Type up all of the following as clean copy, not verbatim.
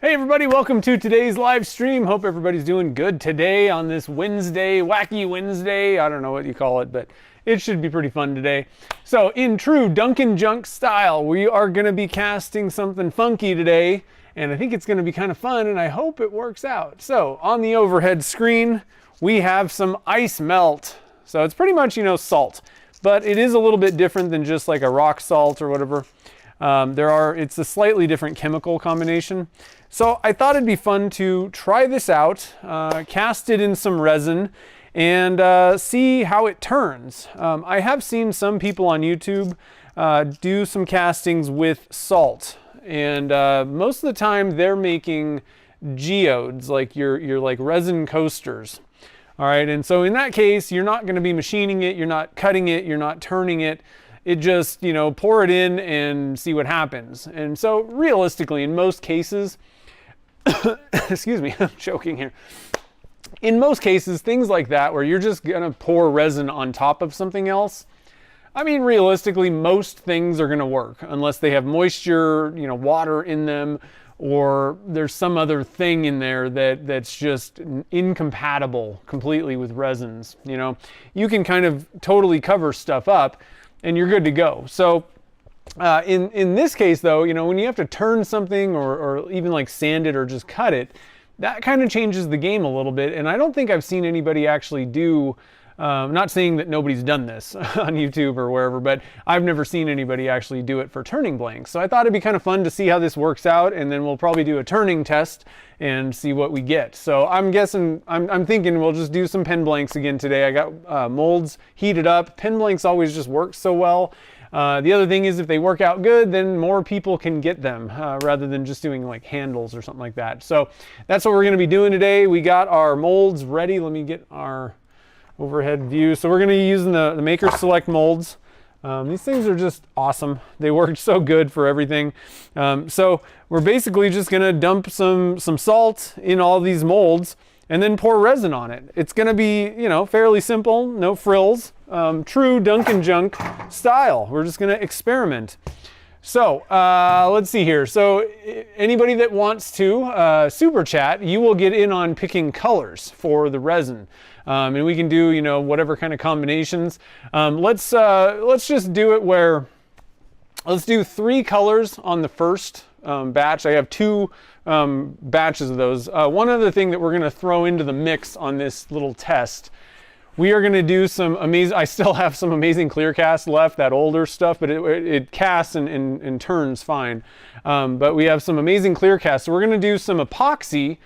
Hey everybody, welcome to today's live stream. Hope everybody's doing good today on this Wednesday, wacky Wednesday. I don't know what you call it, but it should be pretty fun today. So in true Duncan Junk style, we are going to be casting something funky today, and I think it's going to be kind of fun, and I hope it works out. So on the overhead screen, we have some ice melt. So it's pretty much, salt, but it is a little bit different than just like a rock salt or whatever. It's a slightly different chemical combination. So I thought it'd be fun to try this out, cast it in some resin, and see how it turns. I have seen some people on YouTube do some castings with salt, and most of the time they're making geodes, like your like resin coasters. All right, and so in that case, you're not going to be machining it, you're not cutting it, you're not turning it. It just, pour it in and see what happens. And so realistically, in most cases, excuse me, I'm choking here. In most cases, things like that, where you're just gonna pour resin on top of something else, I mean, realistically, most things are gonna work unless they have moisture, water in them, or there's some other thing in there that's just incompatible completely with resins. You can kind of totally cover stuff up and you're good to go. So in this case though, when you have to turn something or even like sand it or just cut it, that kind of changes the game a little bit. And I don't think I've seen anybody actually do, not saying that nobody's done this on YouTube or wherever, but I've never seen anybody actually do it for turning blanks. So I thought it'd be kind of fun to see how this works out, and then we'll probably do a turning test and see what we get. So I'm thinking we'll just do some pen blanks again today. I got molds heated up. Pen blanks always just work so well. The other thing is if they work out good, then more people can get them rather than just doing like handles or something like that. So that's what we're going to be doing today. We got our molds ready. Let me get our overhead view. So we're going to be using the Maker Select molds. These things are just awesome. They work so good for everything. So we're basically just going to dump some salt in all these molds and then pour resin on it. It's going to be, fairly simple, no frills, true Duncan Junk style. We're just going to experiment. So let's see here. So anybody that wants to super chat, you will get in on picking colors for the resin. And we can do, whatever kind of combinations. Let's just do it where, let's do 3 colors on the first batch. I have 2 batches of those. One other thing that we're going to throw into the mix on this little test, we are going to do some amazing, I still have some amazing clear cast left, that older stuff, but it casts and turns fine. But we have some amazing clear cast. So we're going to do some epoxy,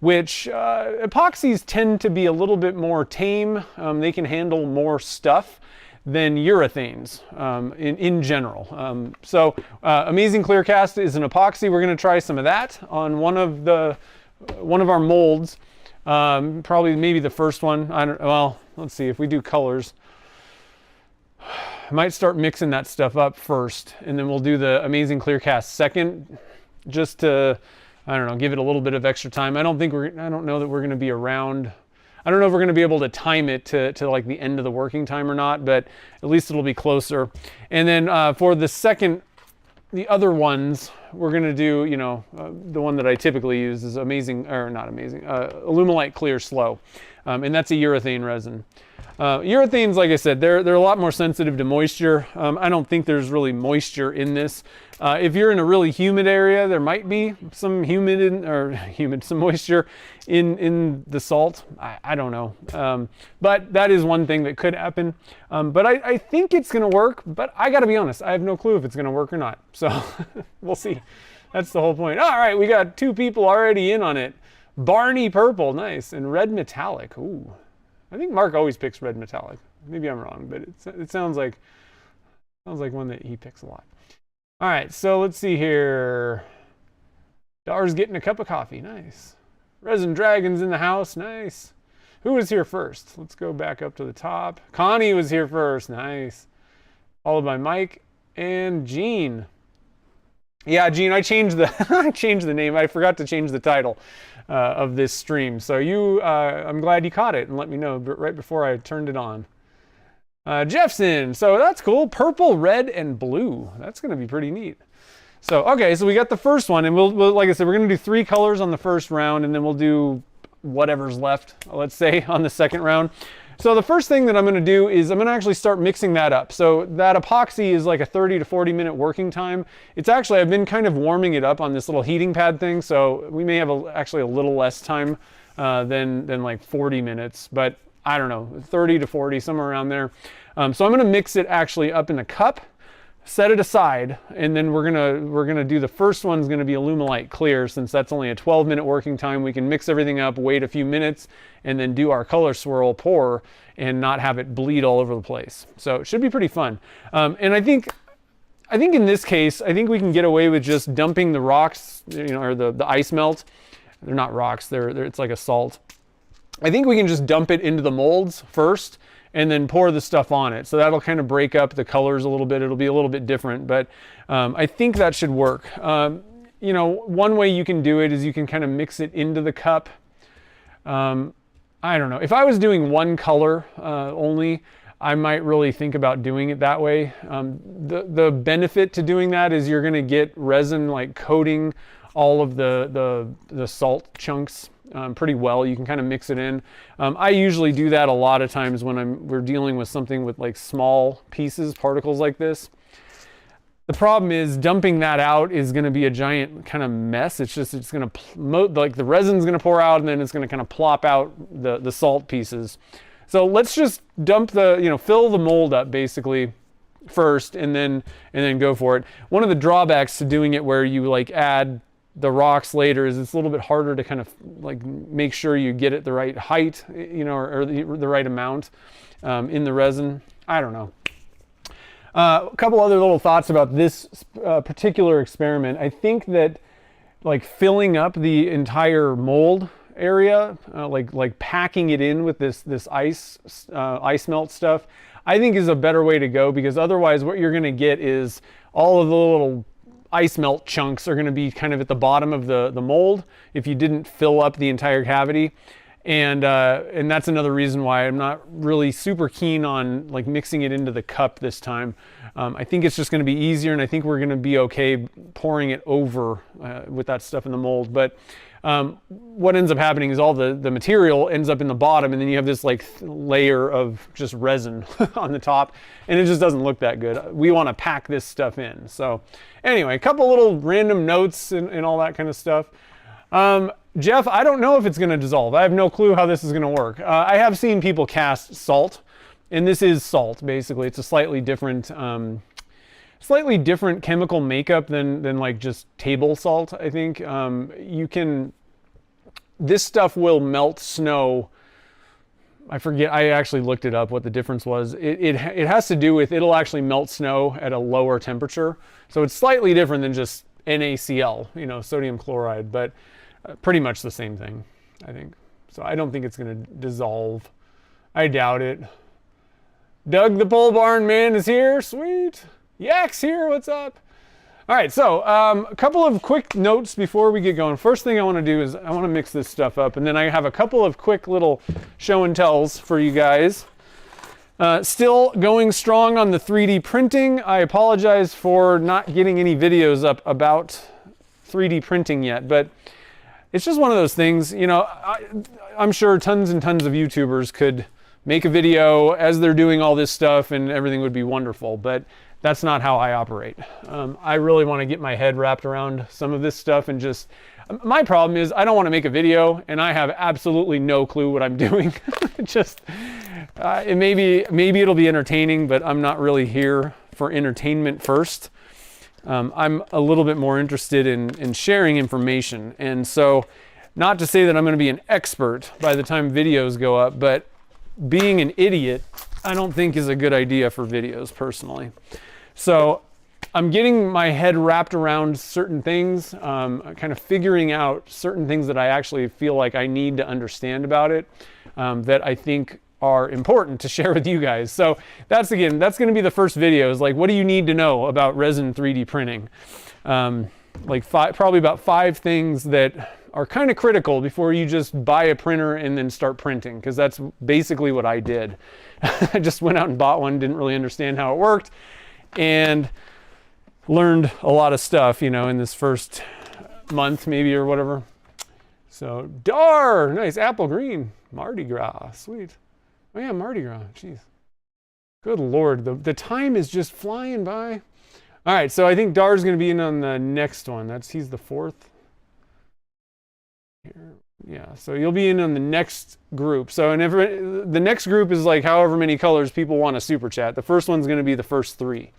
which epoxies tend to be a little bit more tame. They can handle more stuff than urethanes in general. So amazing clear cast is an epoxy. We're going to try some of that on one of our molds. Probably maybe the first one. Well, let's see if we do colors. I might start mixing that stuff up first, and then we'll do the amazing clear cast second, just to, I don't know, give it a little bit of extra time. I don't know that we're going to be around. I don't know if we're going to be able to time it to like the end of the working time or not, but at least it'll be closer. And then for the other ones, we're going to do, the one that I typically use is Alumilite Clear Slow. And that's a urethane resin. Urethanes, like I said, they're a lot more sensitive to moisture. I don't think there's really moisture in this. If you're in a really humid area, there might be some some moisture in the salt. I don't know. But that is one thing that could happen. But I think it's going to work, but I got to be honest, I have no clue if it's going to work or not. So we'll see. That's the whole point. All right, we got 2 people already in on it. Barney Purple, nice, and Red Metallic. Ooh, I think Mark always picks Red Metallic. Maybe I'm wrong, but it sounds like one that he picks a lot. All right, so let's see here. Dar's getting a cup of coffee, nice. Resin Dragon's in the house, nice. Who was here first? Let's go back up to the top. Connie was here first, nice. Followed by Mike and Gene. Yeah, Gene, I changed the name. I forgot to change the title of this stream. So I'm glad you caught it and let me know right before I turned it on. Jeffson, so that's cool. Purple, red, and blue. That's going to be pretty neat. So, okay, so we got the first one, and we'll like I said, we're going to do 3 colors on the first round, and then we'll do whatever's left, let's say, on the second round. So the first thing that I'm going to do is I'm going to actually start mixing that up. So that epoxy is like a 30 to 40 minute working time. It's actually, I've been kind of warming it up on this little heating pad thing, so we may have actually a little less time than like 40 minutes, but I don't know, 30 to 40, somewhere around there. So I'm going to mix it actually up in a cup, set it aside, and then we're gonna do the first one's gonna be Alumilite clear. Since that's only a 12-minute working time, we can mix everything up, wait a few minutes, and then do our color swirl pour and not have it bleed all over the place. So it should be pretty fun. And I think in this case, I think we can get away with just dumping the rocks, you know, or the ice melt. They're not rocks, it's like a salt. I think we can just dump it into the molds first and then pour the stuff on it. So that'll kind of break up the colors a little bit. It'll be a little bit different, but I think that should work. You know, one way you can do it is you can kind of mix it into the cup. I don't know. If I was doing one color only, I might really think about doing it that way. The benefit to doing that is you're gonna get resin like coating all of the salt chunks pretty well. You can kind of mix it in. I usually do that a lot of times when we're dealing with something with like small pieces, particles like this. The problem is dumping that out is going to be a giant kind of mess. It's going to, like the resin's going to pour out and then it's going to kind of plop out the salt pieces. So let's just dump fill the mold up basically first and then go for it. One of the drawbacks to doing it where you like add the rocks later is it's a little bit harder to kind of like make sure you get it the right height, you know, or the right amount in the resin. I don't know. A couple other little thoughts about this particular experiment. I think that like filling up the entire mold area, like packing it in with this ice melt stuff, I think is a better way to go, because otherwise what you're going to get is all of the little ice melt chunks are going to be kind of at the bottom of the mold if you didn't fill up the entire cavity. And that's another reason why I'm not really super keen on like mixing it into the cup this time. I think it's just going to be easier, and I think we're going to be okay pouring it over with that stuff in the mold. But what ends up happening is all the material ends up in the bottom, and then you have this like layer of just resin on the top, and it just doesn't look that good. We want to pack this stuff in. So anyway, a couple little random notes and all that kind of stuff. Jeff, I don't know if it's going to dissolve. I have no clue how this is going to work. I have seen people cast salt, and this is salt basically. It's a slightly different chemical makeup than like just table salt. I think this stuff will melt snow. I forget, I actually looked it up what the difference was. It has to do with, it'll actually melt snow at a lower temperature. So it's slightly different than just NaCl, you know, sodium chloride, but pretty much the same thing, I think. So I don't think it's going to dissolve. I doubt it. Doug the pole barn man is here. Sweet. Yak's here. What's up? All right, so a couple of quick notes before we get going. First thing I want to do is I want to mix this stuff up, and then I have a couple of quick little show and tells for you guys. Still going strong on the 3D printing. I apologize for not getting any videos up about 3D printing yet, but it's just one of those things, you know. I'm sure tons and tons of YouTubers could make a video as they're doing all this stuff and everything would be wonderful, but that's not how I operate. I really want to get my head wrapped around some of this stuff, and just, my problem is I don't want to make a video and I have absolutely no clue what I'm doing. Maybe it'll be entertaining, but I'm not really here for entertainment first. I'm a little bit more interested in sharing information. And so, not to say that I'm going to be an expert by the time videos go up, but being an idiot, I don't think is a good idea for videos personally. So I'm getting my head wrapped around certain things, kind of figuring out certain things that I actually feel like I need to understand about it, that I think are important to share with you guys. So that's going to be the first video, is like, what do you need to know about resin 3D printing? Probably about 5 things that are kind of critical before you just buy a printer and then start printing, because that's basically what I did. I just went out and bought one, didn't really understand how it worked, and learned a lot of stuff, you know, in this first month maybe or whatever. So Dar, nice, apple green, Mardi Gras, sweet. Oh yeah, Mardi Gras, jeez. Good Lord, the time is just flying by. All right, so I think Dar's gonna be in on the next one. He's the fourth. Here. Yeah, so you'll be in on the next group. So the next group is like however many colors people want to super chat. The first one's gonna be the first 3.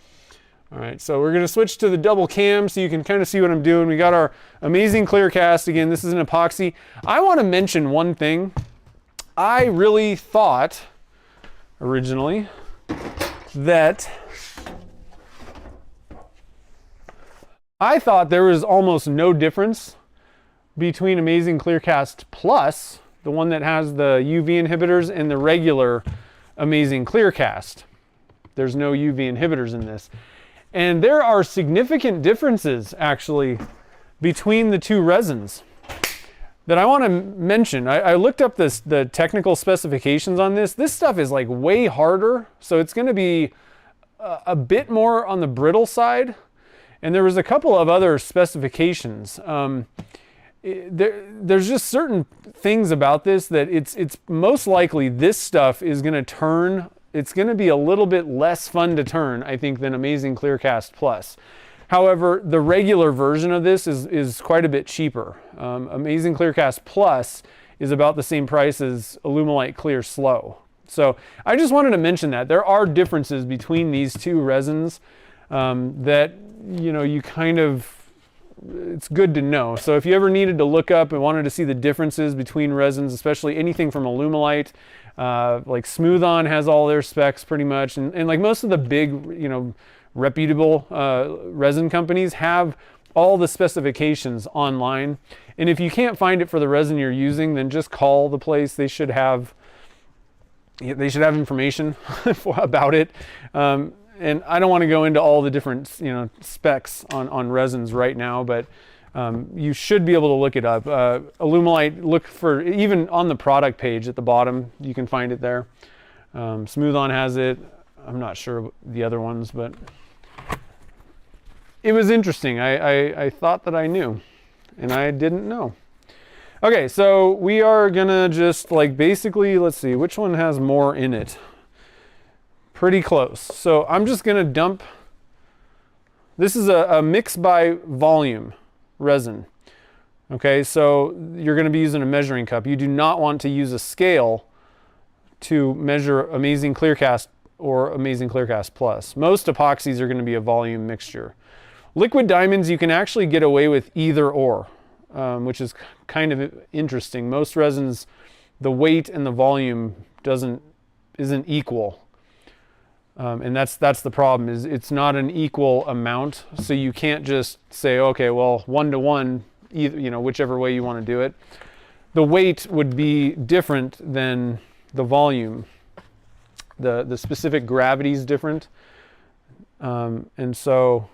All right, so we're gonna switch to the double cam so you can kind of see what I'm doing. We got our amazing clear cast. Again, this is an epoxy. I wanna mention one thing. I really thought originally that there was almost no difference between Amazing Clearcast Plus, the one that has the UV inhibitors, and the regular Amazing Clearcast. There's no UV inhibitors in this. And there are significant differences, actually, between the two resins that I want to mention. I looked up the technical specifications on this. This stuff is like way harder, so it's going to be a bit more on the brittle side. And there was a couple of other specifications. There's just certain things about this that it's most likely this stuff is going to turn. It's going to be a little bit less fun to turn, I think, than Amazing Clearcast Plus. However, the regular version of this is quite a bit cheaper. Amazing Clearcast Plus is about the same price as Alumilite Clear Slow. So I just wanted to mention that there are differences between these two resins that, you know, you kind of, it's good to know. So if you ever needed to look up and wanted to see the differences between resins, especially anything from Alumilite, like Smooth On has all their specs pretty much, and like most of the big, you know, reputable resin companies have all the specifications online. And if you can't find it for the resin you're using, then just call the place. They should have information about it. And I don't want to go into all the different, you know, specs on resins right now, but you should be able to look it up. Alumilite, look for, even on the product page at the bottom, you can find it there. Smooth On has it. I'm not sure the other ones, but it was interesting. I thought that I knew, and I didn't know. Okay, so we are gonna just like basically, let's see, which one has more in it? Pretty close. So I'm just gonna dump, this is a mix by volume resin. Okay, so you're gonna be using a measuring cup. You do not want to use a scale to measure Amazing Clearcast or Amazing Clearcast Plus. Most epoxies are gonna be a volume mixture. Liquid diamonds, you can actually get away with either or, which is kind of interesting. Most resins, the weight and the volume isn't equal. And that's the problem, is it's not an equal amount. So you can't just say, okay, well, 1-to-1, either, you know, whichever way you want to do it. The weight would be different than the volume. The specific gravity is different. And so,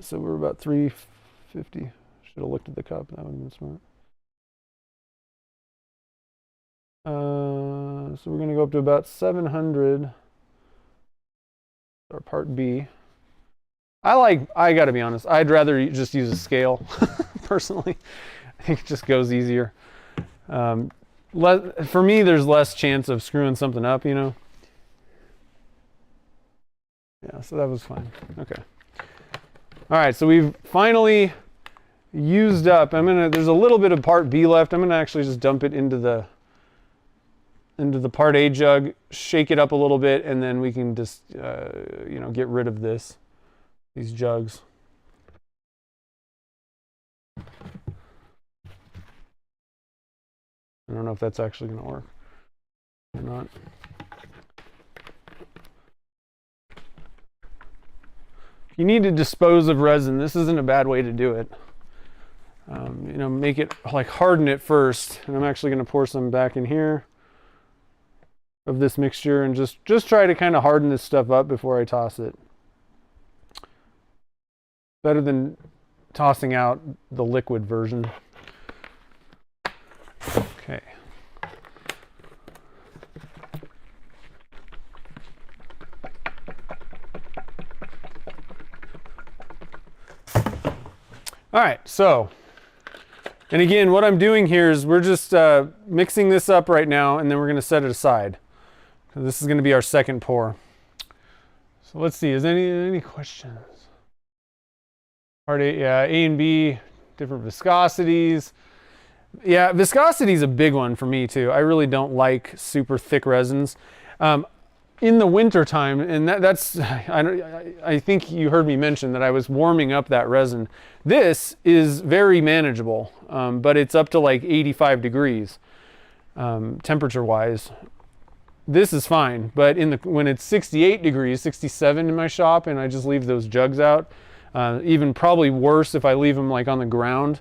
so we're about 350. Should have looked at the cup. That would have been smart. So we're going to go up to about 700. Or part B. I got to be honest, I'd rather just use a scale, personally. I think it just goes easier. For me, there's less chance of screwing something up, you know. Yeah, so that was fine. Okay. All right, so we've finally used up. There's a little bit of part B left. I'm gonna actually just dump it into the part A jug, shake it up a little bit, and then we can just, you know, get rid of these jugs. I don't know if that's actually gonna work or not. If you need to dispose of resin, this isn't a bad way to do it. You know, make it, like, harden it first, and I'm actually gonna pour some back in here of this mixture, and just try to kind of harden this stuff up before I toss it. Better than tossing out the liquid version. Okay. All right, so, and again, what I'm doing here is we're just mixing this up right now, and then we're going to set it aside. This is going to be our second pour. So let's see, is any questions? Part A, yeah, A and B, different viscosities. Yeah, viscosity is a big one for me too. I really don't like super thick resins. In the winter time, and that's, I think you heard me mention that I was warming up that resin. This is very manageable, but it's up to like 85 degrees temperature-wise. This is fine, but when it's 68 degrees, 67 in my shop, and I just leave those jugs out, even probably worse if I leave them like on the ground,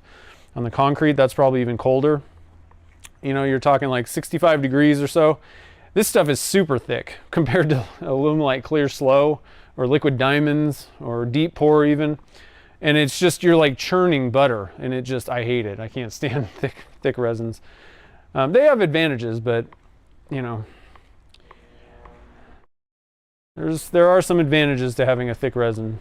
on the concrete, that's probably even colder. You know, you're talking like 65 degrees or so. This stuff is super thick compared to Alumilite Clear Slow or Liquid Diamonds or Deep Pour even. And it's just, you're like churning butter, and it just, I hate it. I can't stand thick resins. They have advantages, but you know, there are some advantages to having a thick resin.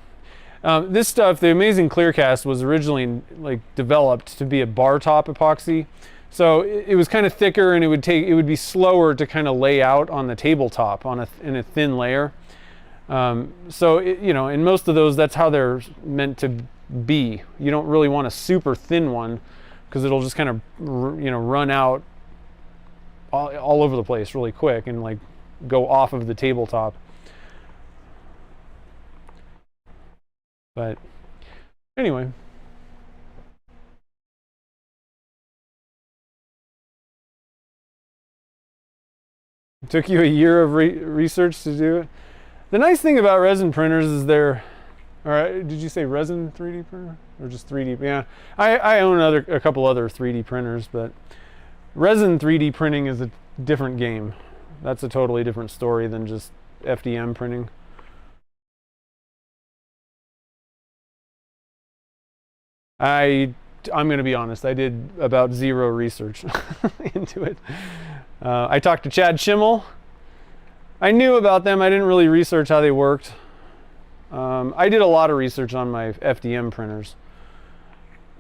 This stuff, the Amazing Clear Cast, was originally like developed to be a bar top epoxy. So it was kind of thicker, and it would be slower to kind of lay out on the tabletop in a thin layer. So you know, in most of those, that's how they're meant to be. You don't really want a super thin one because it'll just kind of, you know, run out all over the place really quick and like go off of the tabletop. But anyway. It took you a year of research to do it. The nice thing about resin printers is they're, or did you say resin 3D printer or just 3D? Yeah, I own a couple other 3D printers, but resin 3D printing is a different game. That's a totally different story than just FDM printing. I'm going to be honest, I did about zero research into it. I talked to Chad Schimmel. I knew about them. I didn't really research how they worked. I did a lot of research on my FDM printers.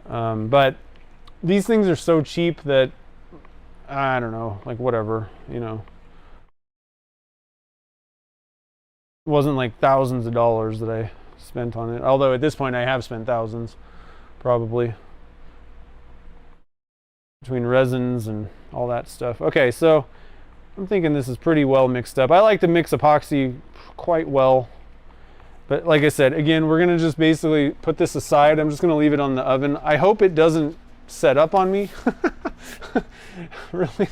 But these things are so cheap that, I don't know, like whatever, you know. It wasn't like thousands of dollars that I spent on it. Although at this point I have spent thousands, probably. Between resins and all that stuff. Okay, so I'm thinking this is pretty well mixed up. I like to mix epoxy quite well. But like I said, again, we're going to just basically put this aside. I'm just going to leave it on the oven. I hope it doesn't set up on me. Really.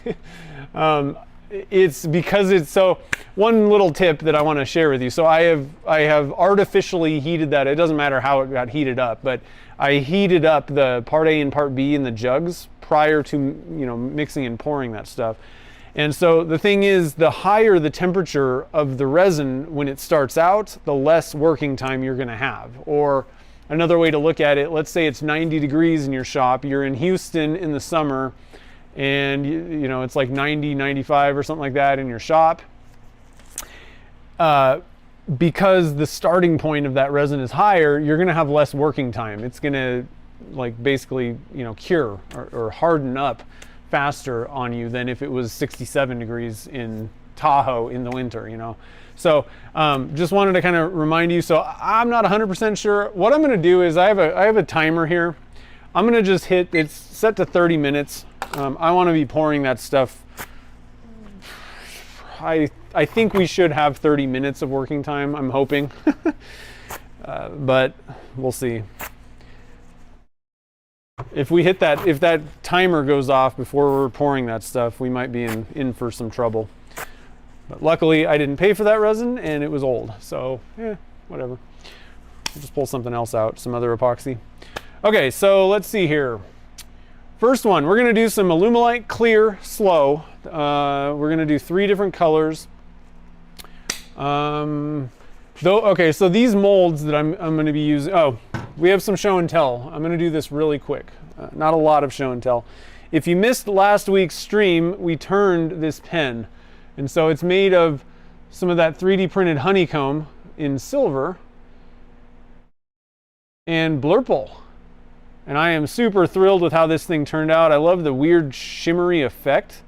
It's because it's so, one little tip that I want to share with you. So I have artificially heated that. It doesn't matter how it got heated up, but I heated up the part A and part B in the jugs prior to, you know, mixing and pouring that stuff. And so the thing is, the higher the temperature of the resin when it starts out, the less working time you're going to have. Or another way to look at it, let's say it's 90 degrees in your shop, you're in Houston in the summer, and you know, it's like 90, 95 or something like that in your shop. Because the starting point of that resin is higher, you're going to have less working time. It's going to like basically, you know, cure or harden up faster on you than if it was 67 degrees in Tahoe in the winter, you know. So just wanted to kind of remind you. So I'm not 100% sure. What I'm going to do is I have a timer here. I'm going to just hit, it's set to 30 minutes. I want to be pouring that stuff. I think we should have 30 minutes of working time, I'm hoping. But we'll see. If we hit that, if that timer goes off before we're pouring that stuff, we might be in for some trouble. But luckily I didn't pay for that resin and it was old. So whatever. We'll just pull something else out, some other epoxy. Okay, so let's see here. First one, we're going to do some Alumilite Clear Slow. We're going to do 3 different colors. Okay, so these molds that I'm going to be using, oh, we have some show and tell. I'm going to do this really quick. Not a lot of show and tell. If you missed last week's stream, we turned this pen. And so it's made of some of that 3D printed honeycomb in silver and blurple. and I am super thrilled with how this thing turned out. I love the weird shimmery effect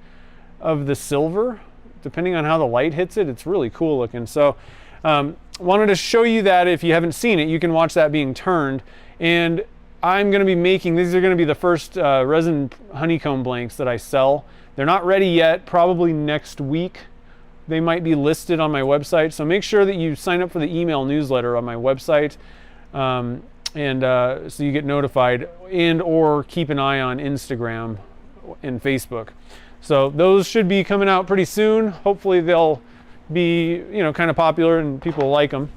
of the silver. Depending on how the light hits it, it's really cool looking. So wanted to show you that. If you haven't seen it, you can watch that being turned. And I'm going to be making, these are going to be the first resin honeycomb blanks that I sell. They're not ready yet, probably next week. They might be listed on my website. So make sure that you sign up for the email newsletter on my website. So you get notified, and or keep an eye on Instagram and Facebook. So those should be coming out pretty soon. Hopefully they'll be, you know, kind of popular and people like them.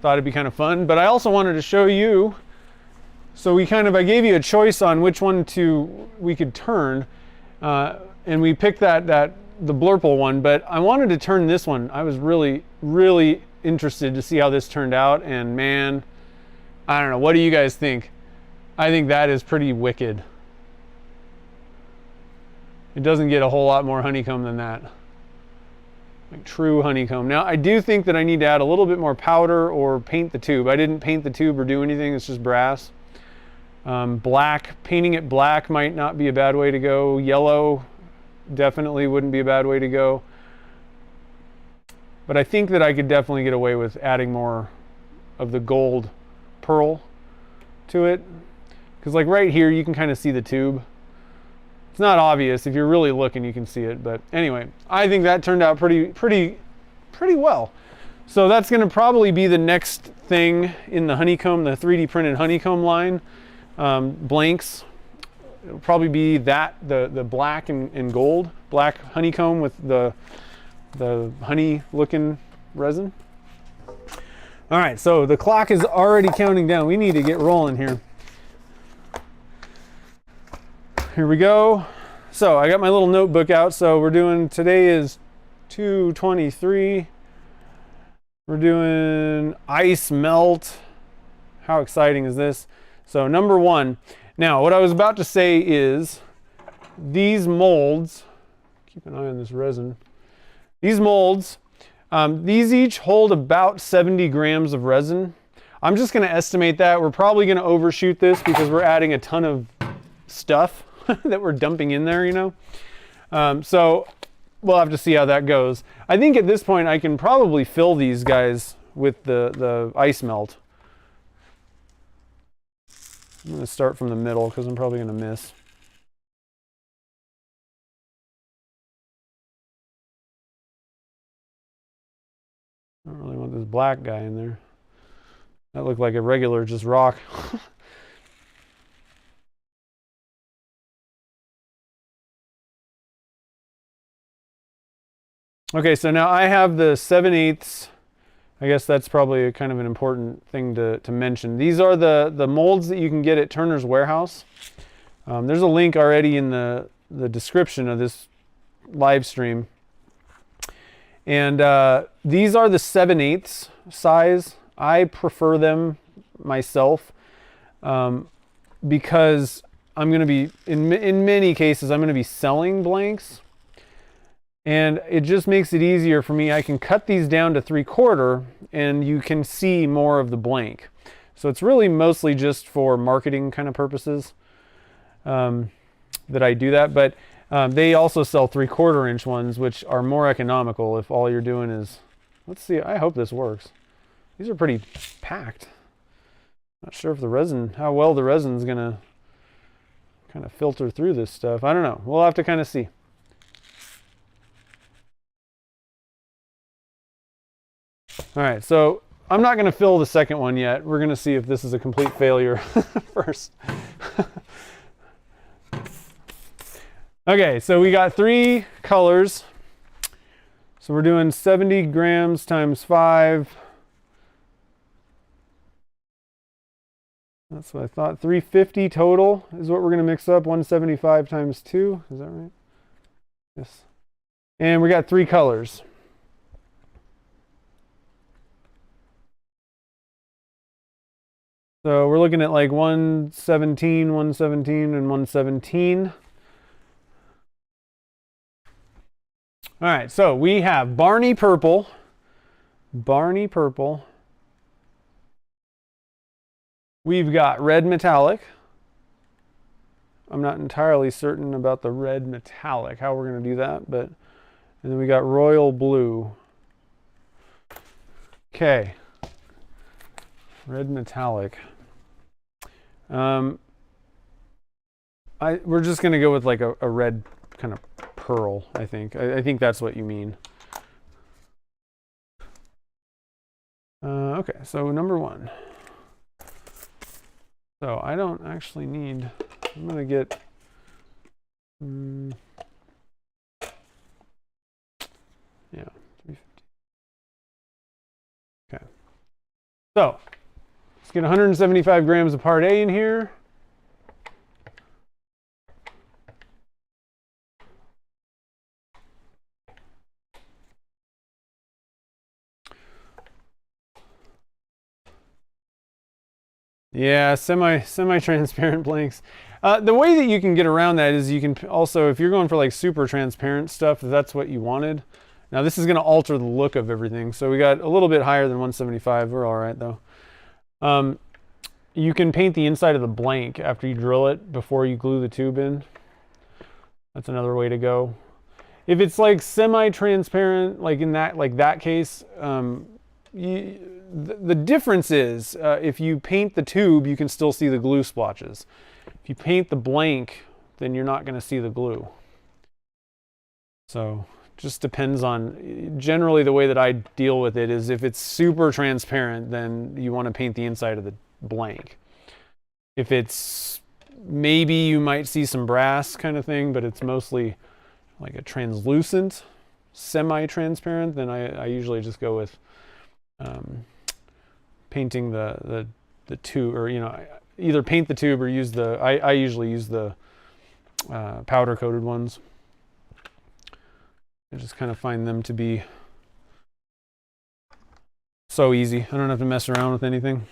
Thought it'd be kind of fun, but I also wanted to show you. So I gave you a choice on which one we could turn, and we picked the Blurple one, but I wanted to turn this one. I was really, really interested to see how this turned out, and man, I don't know. What do you guys think? I think that is pretty wicked. It doesn't get a whole lot more honeycomb than that. Like true honeycomb. Now, I do think that I need to add a little bit more powder or paint the tube. I didn't paint the tube or do anything. It's just brass. Black, painting it black might not be a bad way to go. Yellow definitely wouldn't be a bad way to go. But I think that I could definitely get away with adding more of the gold pearl to it. Because like right here, you can kind of see the tube. It's not obvious. If you're really looking, you can see it. But anyway, I think that turned out pretty well. So that's going to probably be the next thing in the honeycomb, the 3D printed honeycomb line. Blanks. It'll probably be the black and gold, black honeycomb with the honey looking resin. All right, so the clock is already counting down. We need to get rolling here. Here we go. So I got my little notebook out. So today is 2/23. We're doing ice melt. How exciting is this? So number one. Now what I was about to say is these molds, keep an eye on this resin. These molds, these each hold about 70 grams of resin. I'm just going to estimate that. We're probably going to overshoot this because we're adding a ton of stuff that we're dumping in there, you know. So we'll have to see how that goes. I think at this point I can probably fill these guys with the ice melt. I'm going to start from the middle because I'm probably going to miss. I don't really want this black guy in there. That looked like a regular just rock. Okay, so now I have the 7/8. I guess that's probably kind of an important thing to mention. These are the molds that you can get at Turner's Warehouse. There's a link already in the description of this live stream. And these are the 7/8 size. I prefer them myself because I'm going to be, in many cases, I'm going to be selling blanks. And it just makes it easier for me. I can cut these down to 3/4 and you can see more of the blank. So it's really mostly just for marketing kind of purposes that I do that. But they also sell 3/4 inch ones, which are more economical if all you're doing is, let's see, I hope this works. These are pretty packed. Not sure if the resin, how well the resin's gonna kind of filter through this stuff. I don't know. We'll have to kind of see. All right, so I'm not going to fill the second one yet. We're going to see if this is a complete failure first. Okay, so we got 3 colors. So we're doing 70 grams times 5. That's what I thought. 350 total is what we're going to mix up. 175 times 2. Is that right? Yes. And we got 3 colors. So we're looking at like 117, 117, and 117. All right, so we have Barney Purple, We've got red metallic. I'm not entirely certain about the red metallic, how we're going to do that, but, and then we got royal blue. Okay. Red metallic. We're just going to go with like a red kind of pearl, I think. I think that's what you mean. Okay, so number 1. So I don't actually need, I'm going to get, yeah, 350. Okay. So let's get 175 grams of part A in here. Yeah, semi-transparent blanks. The way that you can get around that is you can also, if you're going for like super transparent stuff, if that's what you wanted. Now this is going to alter the look of everything. So we got a little bit higher than 175. We're all right though. You can paint the inside of the blank after you drill it before you glue the tube in. That's another way to go. If it's like semi-transparent, like in that case, the difference is if you paint the tube, you can still see the glue splotches. If you paint the blank, then you're not going to see the glue. So just depends on, generally the way that I deal with it is if it's super transparent, then you want to paint the inside of the blank. If it's, maybe you might see some brass kind of thing, but it's mostly like a translucent, semi-transparent, then I usually just go with painting the tube, or either paint the tube or use the, I usually use the powder coated ones. I just kind of find them to be so easy. I don't have to mess around with anything.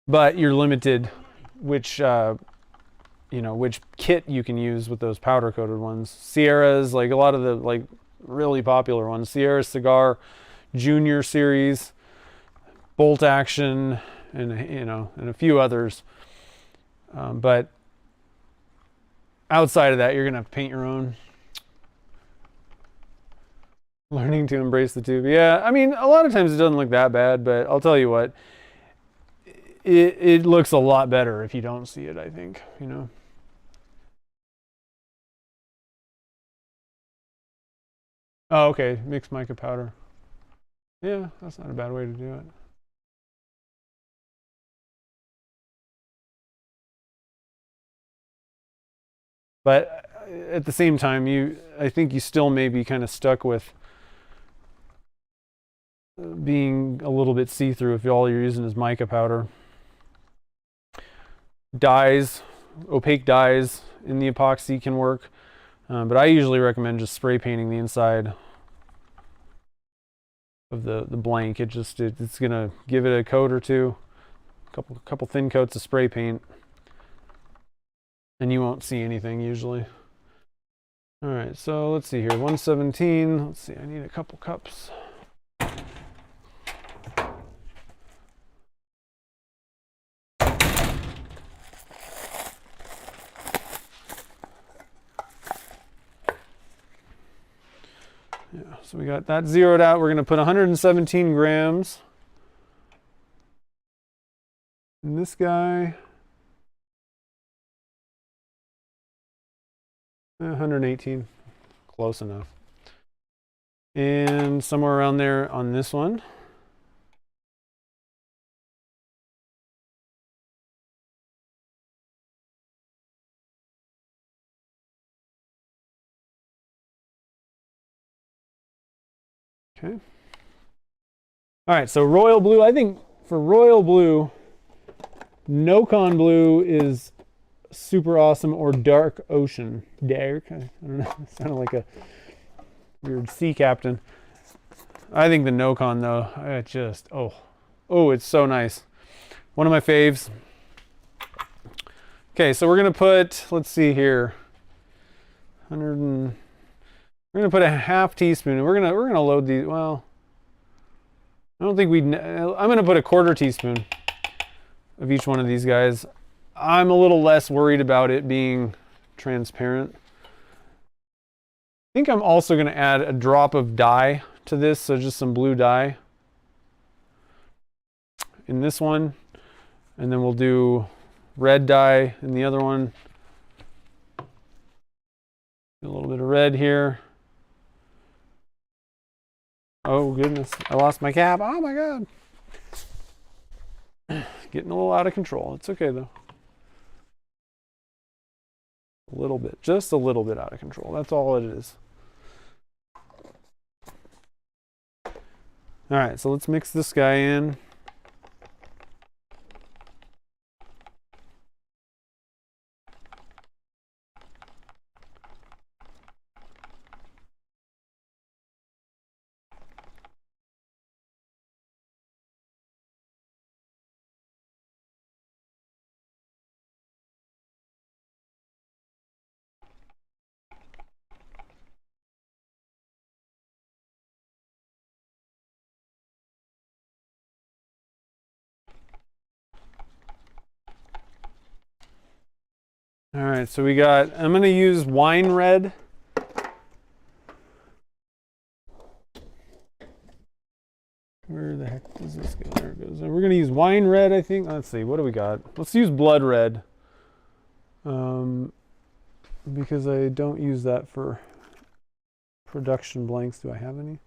But you're limited which which kit you can use with those powder coated ones. Sierras, like a lot of the like really popular ones, Sierra Cigar Junior series, Bolt Action, and and a few others. But outside of that, you're gonna have to paint your own. Learning to embrace the tube. Yeah, I mean, a lot of times it doesn't look that bad, but I'll tell you what, it looks a lot better if you don't see it, I think, Oh, okay, mixed mica powder. Yeah, that's not a bad way to do it. But at the same time, I think you still may be kind of stuck with being a little bit see-through if all you're using is mica powder. Dyes, opaque dyes in the epoxy can work, but I usually recommend just spray painting the inside of the blank. It's gonna give it a coat or two, a couple thin coats of spray paint, and you won't see anything usually. All right, so let's see here, 117. Let's see, I need a couple cups. Yeah, so we got that zeroed out. We're going to put 117 grams in this guy. 118, close enough. And somewhere around there on this one. Okay. All right, so royal blue. I think for royal blue, no-con blue is super awesome, or dark ocean. Dark? I don't know. It sounded like a weird sea captain. I think the no-con though, it's so nice. One of my faves. Okay, so we're gonna put, let's see here, we're gonna put a half teaspoon. We're gonna load these. Well, I don't think I'm going to put a 1/4 teaspoon of each one of these guys. I'm a little less worried about it being transparent. I think I'm also going to add a drop of dye to this, so just some blue dye in this one, and then we'll do red dye in the other one. A little bit of red here. Oh goodness, I lost my cap. Oh my god. Getting a little out of control. It's okay though. A little bit, just a little bit out of control. That's all it is. All right, so let's mix this guy in. All right, so we got, I'm going to use wine red. Where the heck does this go? There it goes. And we're going to use wine red, I think. Let's see, what do we got? Let's use blood red. Because I don't use that for production blanks. Do I have any?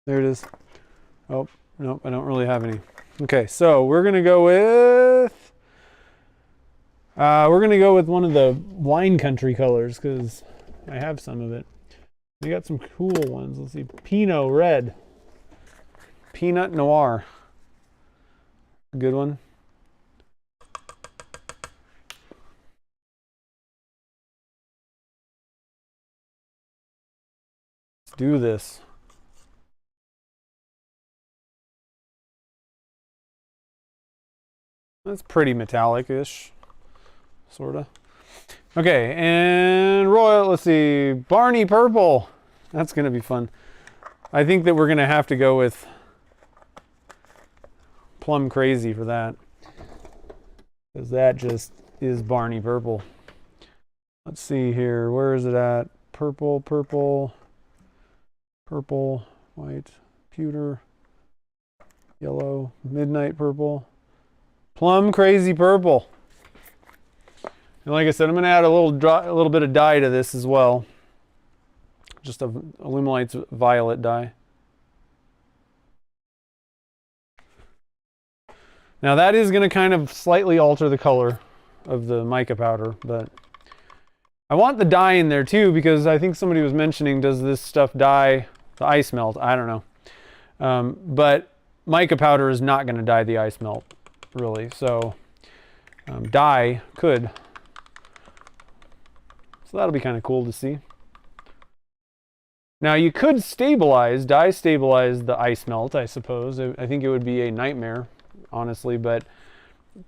There it is. Oh, nope, I don't really have any. Okay, so we're gonna go with one of the wine country colors because I have some of it. We got some cool ones. Let's see, Pinot Red, Pinot Noir, good one. Let's do this. That's pretty metallic-ish, sort of. Okay, and royal, let's see, Barney Purple. That's going to be fun. I think that we're going to have to go with Plum Crazy for that. Because that just is Barney Purple. Let's see here, where is it at? Purple, purple, purple, white, pewter, yellow, midnight purple. Plum Crazy Purple. And like I said, I'm going to add a little bit of dye to this as well. Just a Alumilite's violet dye. Now that is going to kind of slightly alter the color of the mica powder, but I want the dye in there too because I think somebody was mentioning, does this stuff dye the ice melt? I don't know. But mica powder is not going to dye the ice melt, really. So dye could. So that'll be kind of cool to see. Now you could dye stabilize the ice melt, I suppose. I think it would be a nightmare, honestly, but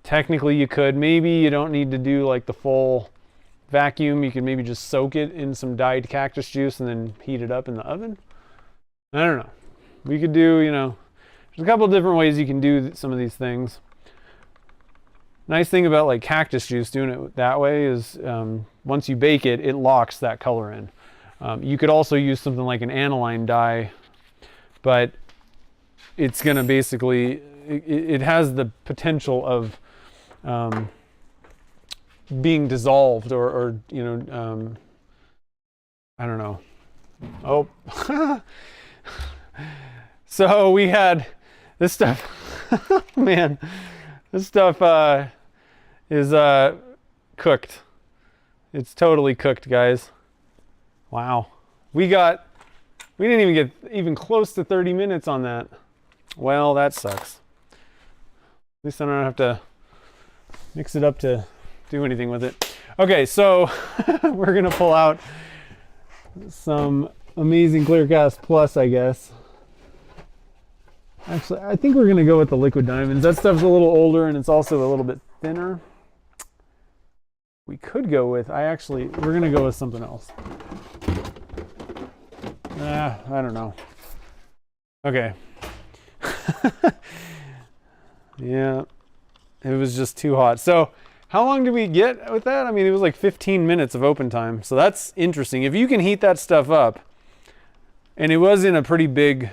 technically you could. Maybe you don't need to do like the full vacuum. You could maybe just soak it in some dyed cactus juice and then heat it up in the oven. I don't know. We could do, there's a couple of different ways you can do some of these things. Nice thing about like cactus juice, doing it that way is once you bake it, it locks that color in. You could also use something like an aniline dye, but it's going to basically, it has the potential of being dissolved or I don't know. Oh, so we had this stuff, man, this stuff is cooked. It's totally cooked, guys. Wow. We didn't even get even close to 30 minutes on that. Well, that sucks. At least I don't have to mix it up to do anything with it. Okay, so we're gonna pull out some amazing Clear Cast Plus, I guess. Actually, I think we're gonna go with the liquid diamonds. That stuff's a little older and it's also a little bit thinner. We could go with, we're gonna go with something else. I don't know. Okay. Yeah, it was just too hot. So how long did we get with that? I mean, it was like 15 minutes of open time. So that's interesting. If you can heat that stuff up, and it was in a pretty big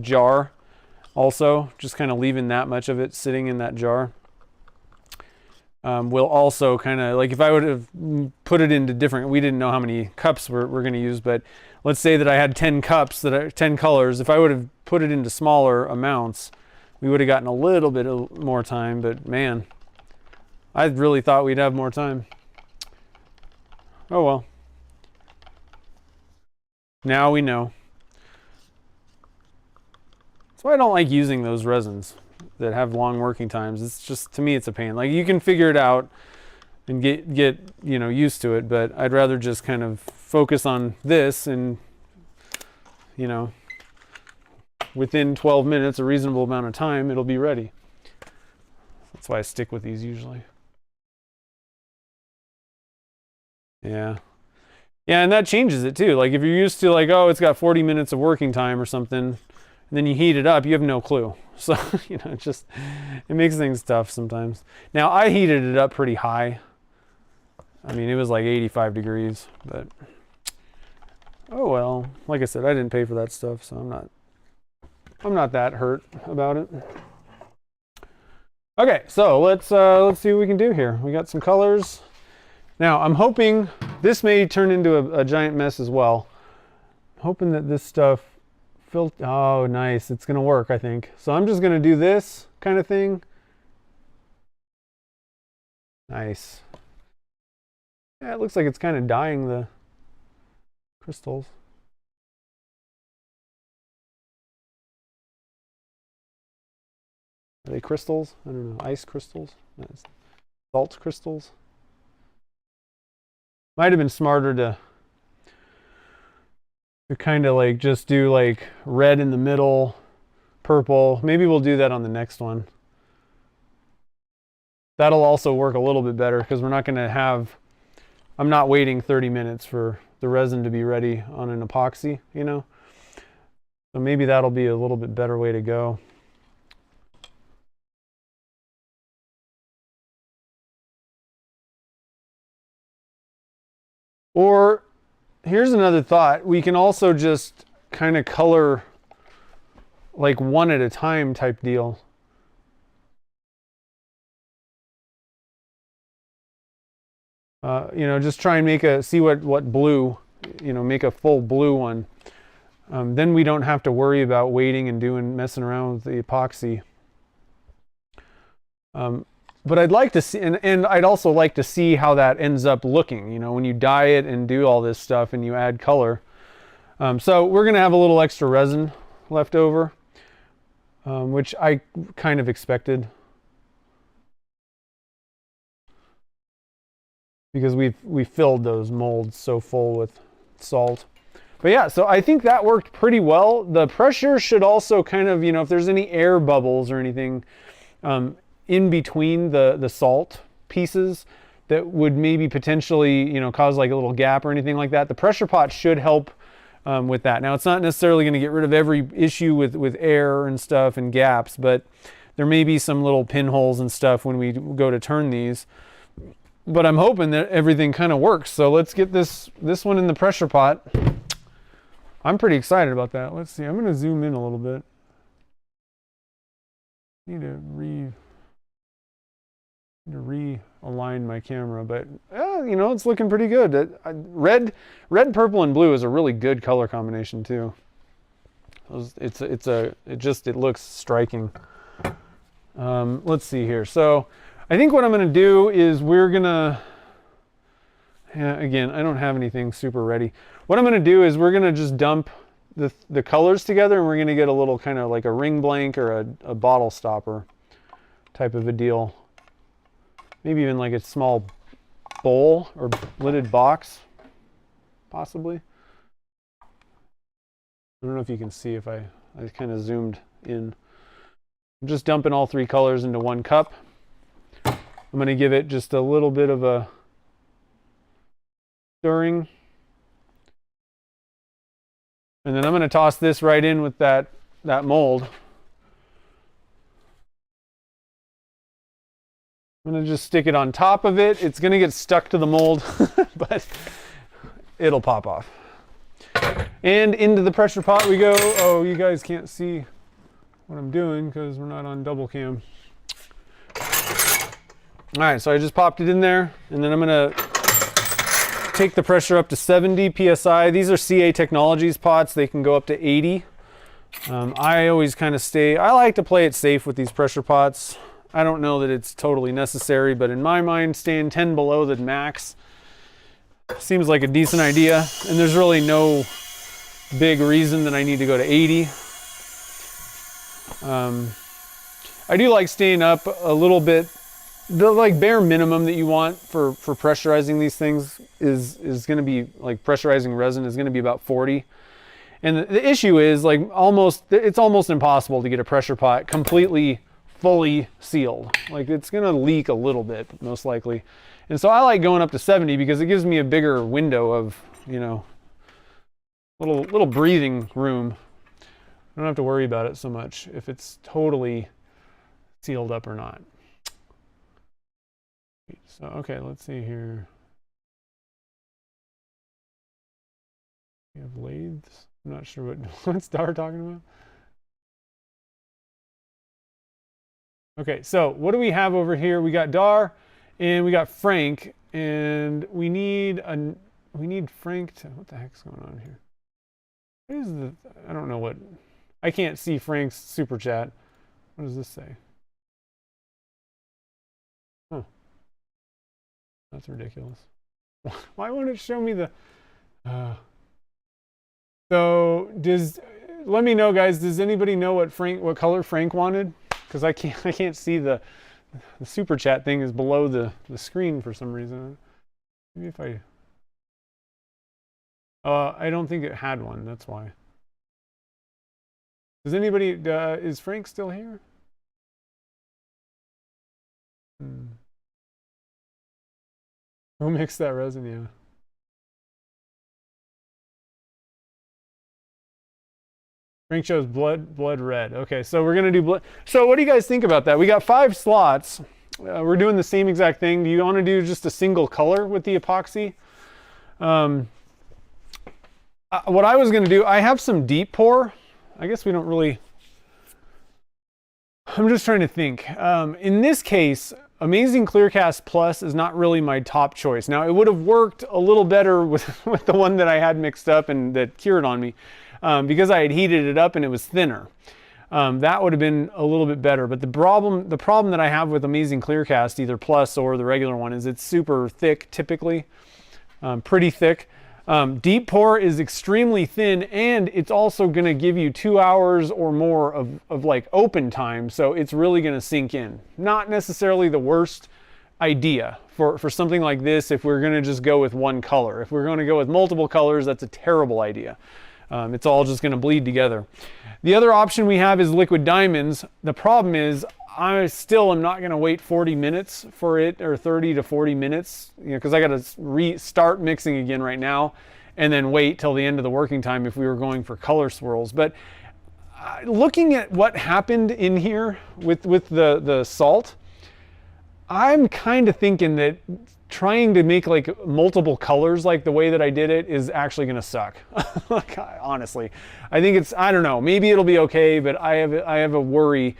jar also, just kind of leaving that much of it sitting in that jar. Will also kind of, like if I would have put it into different, we didn't know how many cups we're going to use, but let's say that I had 10 cups, 10 colors. If I would have put it into smaller amounts, we would have gotten a little bit more time, but man, I really thought we'd have more time. Oh well. Now we know. That's why I don't like using those resins that have long working times. It's just, to me, it's a pain. Like you can figure it out and get used to it, but I'd rather just kind of focus on this and within 12 minutes, a reasonable amount of time, it'll be ready. That's why I stick with these usually. Yeah, and that changes it too. Like if you're used to like, oh, it's got 40 minutes of working time or something, and then you heat it up, you have no clue. So, it makes things tough sometimes. Now, I heated it up pretty high. I mean, it was like 85 degrees, but oh well. Like I said, I didn't pay for that stuff, so I'm not that hurt about it. Okay, so let's see what we can do here. We got some colors. Now, I'm hoping this may turn into a giant mess as well. I'm hoping that this stuff oh, nice. It's going to work, I think. So I'm just going to do this kind of thing. Nice. Yeah, it looks like it's kind of dyeing the crystals. Are they crystals? I don't know. Ice crystals? Nice. Salt crystals? Might have been smarter to kind of like just do like red in the middle, purple. Maybe we'll do that on the next one. That'll also work a little bit better because we're not going to have, I'm not waiting 30 minutes for the resin to be ready on an epoxy, So maybe that'll be a little bit better way to go. Or here's another thought. We can also just kind of color like one at a time type deal. Just try and see what blue, make a full blue one. Then we don't have to worry about waiting and messing around with the epoxy. But I'd like to see, and I'd also like to see how that ends up looking, when you dye it and do all this stuff and you add color. So we're going to have a little extra resin left over, which I kind of expected. Because we filled those molds so full with salt. But yeah, so I think that worked pretty well. The pressure should also kind of, if there's any air bubbles or anything in between the salt pieces that would maybe potentially, cause like a little gap or anything like that, the pressure pot should help with that. Now, it's not necessarily going to get rid of every issue with air and stuff and gaps, but there may be some little pinholes and stuff when we go to turn these. But I'm hoping that everything kind of works. So let's get this one in the pressure pot. I'm pretty excited about that. Let's see. I'm going to zoom in a little bit. Need to realign my camera, but it's looking pretty good. Red, purple, and blue is a really good color combination too. It looks striking. Let's see here. So I think what I'm going to do is again, I don't have anything super ready. What I'm going to do is we're going to just dump the colors together, and we're going to get a little kind of like a ring blank or a bottle stopper type of a deal. Maybe even like a small bowl or lidded box, possibly. I don't know if you can see if I kind of zoomed in. I'm just dumping all three colors into one cup. I'm going to give it just a little bit of a stirring. And then I'm going to toss this right in with that mold. I'm going to just stick it on top of it. It's going to get stuck to the mold, but it'll pop off. And into the pressure pot we go. Oh, you guys can't see what I'm doing because we're not on double cam. All right, so I just popped it in there, and then I'm going to take the pressure up to 70 psi. These are CA Technologies pots. They can go up to 80. I always kind of I like to play it safe with these pressure pots. I don't know that it's totally necessary, but in my mind, staying 10 below the max seems like a decent idea, and there's really no big reason that I need to go to 80. I do like staying up a little bit. The like bare minimum that you want for pressurizing these things is going to be like pressurizing resin is going to be about 40. And the issue is like it's almost impossible to get a pressure pot completely fully sealed. Like it's going to leak a little bit most likely. And so I like going up to 70 because it gives me a bigger window of, you know, little breathing room. I don't have to worry about it so much if it's totally sealed up or not. So, okay, let's see here. We have lathes. I'm not sure what's Dar talking about. Okay, so what do we have over here? We got Dar and we got Frank, and we need Frank to, what the heck's going on here? What is I don't know what, I can't see Frank's super chat. What does this say? Huh. That's ridiculous. Why won't it show me the, so let me know, guys, does anybody know what color Frank wanted? Because I can't see the super chat thing is below the screen for some reason. Maybe if I don't think it had one, that's why. Does anybody, is Frank still here? Who mixed that resin? Yeah. Frank shows blood red. Okay, so we're gonna do blood. So what do you guys think about that? We got 5 slots. We're doing the same exact thing. Do you want to do just a single color with the epoxy? What I was gonna do, I have some deep pour. I guess we don't really. I'm just trying to think. In this case, Amazing Clearcast Plus is not really my top choice. Now, it would have worked a little better with the one that I had mixed up and that cured on me. Because I had heated it up and it was thinner. That would have been a little bit better. But the problem that I have with Amazing Clearcast, either Plus or the regular one, is it's super thick typically, pretty thick. Deep pour is extremely thin, and it's also going to give you 2 hours or more of like open time, so it's really going to sink in. Not necessarily the worst idea for something like this if we're going to just go with one color. If we're going to go with multiple colors, that's a terrible idea. It's all just going to bleed together. The other option we have is liquid diamonds. The problem is I still am not going to wait 40 minutes for it, or 30 to 40 minutes, you know, because I got to restart mixing again right now and then wait till the end of the working time if we were going for color swirls. But looking at what happened in here with the salt, I'm kind of thinking that trying to make like multiple colors like the way that I did it is actually going to suck. Like, honestly, I think I don't know, maybe it'll be okay, but I have a worry.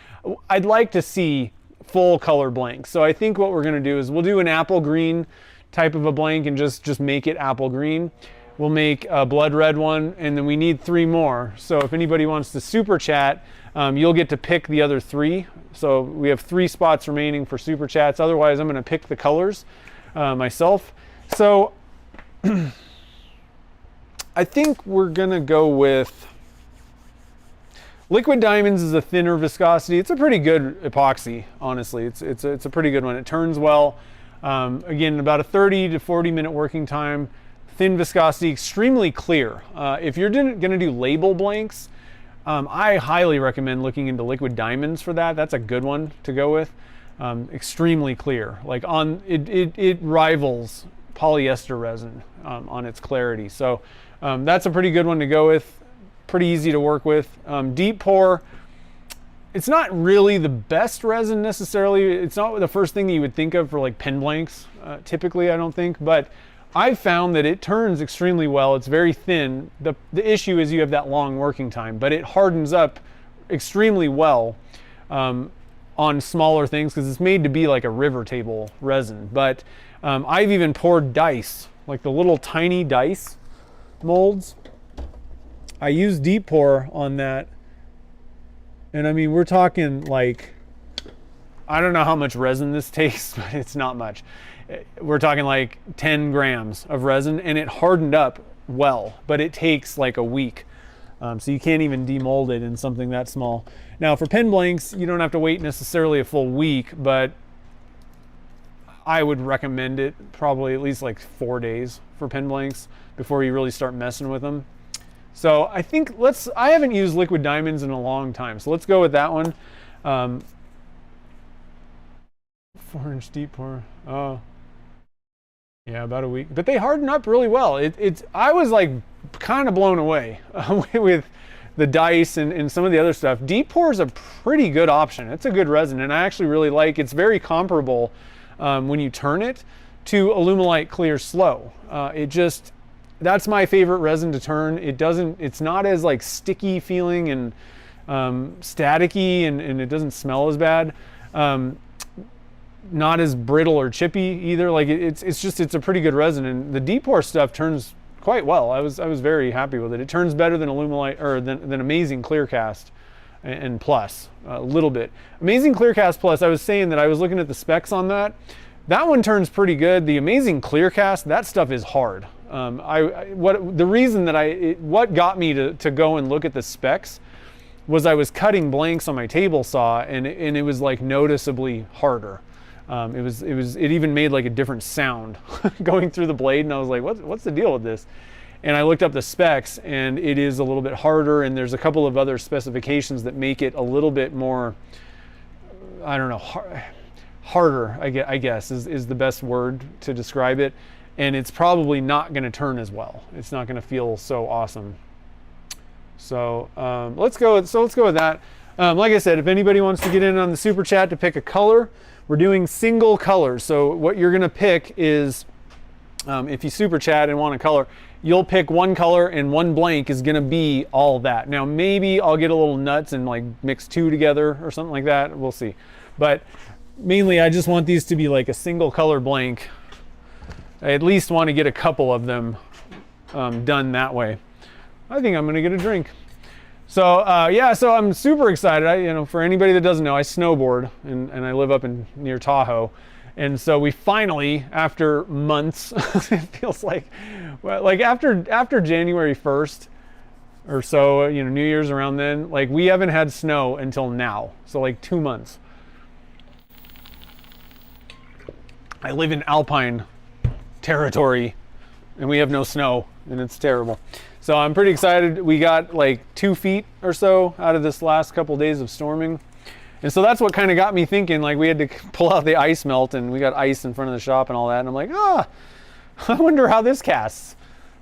I'd like to see full color blanks. So I think what we're going to do is we'll do an apple green type of a blank and just make it apple green. We'll make a blood red one, and then we need 3 more. So if anybody wants to super chat, you'll get to pick the other 3. So we have 3 spots remaining for super chats. Otherwise, I'm going to pick the colors myself. So I think we're gonna go with liquid diamonds. Is a thinner viscosity. It's a pretty good epoxy, honestly. It's a pretty good one. It turns well. Again, about a 30 to 40 minute working time. Thin viscosity, extremely clear. If you're gonna do label blanks, I highly recommend looking into liquid diamonds for that. That's a good one to go with. Extremely clear, like it rivals polyester resin on its clarity. So that's a pretty good one to go with. pretty easy to work with. Deep pour, it's not really the best resin necessarily. It's not the first thing that you would think of for like pen blanks, typically, I don't think, but I've found that it turns extremely well. It's very thin. The issue is you have that long working time, but it hardens up extremely well on smaller things because it's made to be like a river table resin. But I've even poured dice, like the little tiny dice molds. I use deep pour on that. And I mean, we're talking like, I don't know how much resin this takes, but it's not much. We're talking like 10 grams of resin, and it hardened up well, but it takes like a week. So you can't even demold it in something that small. Now for pen blanks, you don't have to wait necessarily a full week, but I would recommend it probably at least like 4 days for pen blanks before you really start messing with them. So I think I haven't used liquid diamonds in a long time, so let's go with that one. 4-inch deep pour. Oh, yeah, about a week. But they harden up really well. I was like kind of blown away with the dice and some of the other stuff. Deep pour is a pretty good option. It's a good resin, and I actually really like. It's very comparable when you turn it to Alumilite Clear Slow. That's my favorite resin to turn. It's not as like sticky feeling and staticky, and it doesn't smell as bad. Not as brittle or chippy either. Like it's a pretty good resin, and the deep pour stuff turns quite well. I was very happy with it. It turns better than Alumilite or than Amazing Clearcast and Plus a little bit. Amazing Clearcast Plus, I was saying that I was looking at the specs on that. That one turns pretty good. The Amazing Clearcast, that stuff is hard. What got me to go and look at the specs was I was cutting blanks on my table saw, and it was like noticeably harder. It even made like a different sound going through the blade, and I was like, what's the deal with this? And I looked up the specs, and it is a little bit harder, and there's a couple of other specifications that make it a little bit more, I don't know, harder, I guess is the best word to describe it. And it's probably not going to turn as well. It's not going to feel so awesome. So let's go with that. Like I said, if anybody wants to get in on the super chat to pick a color, we're doing single colors. So what you're going to pick is, if you super chat and want a color, you'll pick one color, and one blank is going to be all that. Now maybe I'll get a little nuts and like mix two together or something like that. We'll see. But mainly I just want these to be like a single color blank. I at least want to get a couple of them done that way. I think I'm going to get a drink. So yeah, so I'm super excited. For anybody that doesn't know, I snowboard and I live up near Tahoe. And so we finally, after months, it feels like after January 1st or so, New Year's around then, like we haven't had snow until now. So like 2 months. I live in Alpine territory and we have no snow, and it's terrible. So I'm pretty excited. We got like 2 feet or so out of this last couple days of storming, and so that's what kind of got me thinking, like we had to pull out the ice melt, and we got ice in front of the shop and all that, and I'm like, I wonder how this casts.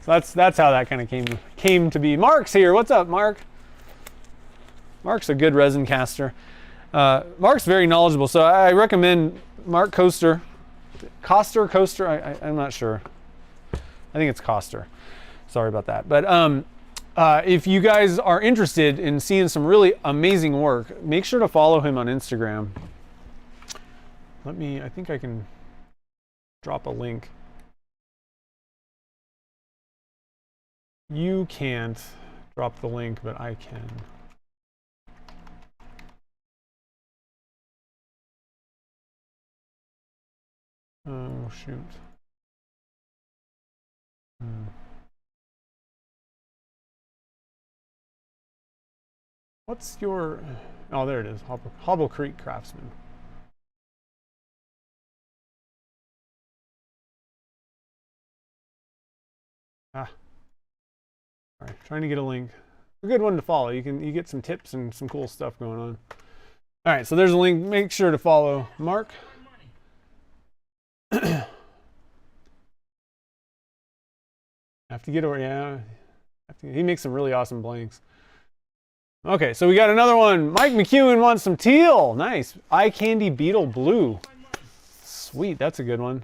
So that's how that kind of came to be. Mark's here. What's up, Mark? Mark's a good resin caster. Mark's very knowledgeable, so I recommend Mark Coaster. Coaster, I'm not sure. I think it's Coster. Sorry about that. But if you guys are interested in seeing some really amazing work, make sure to follow him on Instagram. I think I can drop a link. You can't drop the link, but I can. Oh, shoot. What's your... Oh, there it is. Hobble Creek Craftsman. All right, trying to get a link. A good one to follow. You get some tips and some cool stuff going on. All right, so there's a link. Make sure to follow Mark. Have to get over, yeah. He makes some really awesome blanks. Okay, so we got another one. Mike McEwen wants some teal. Nice. Eye Candy Beetle Blue. Sweet, that's a good one.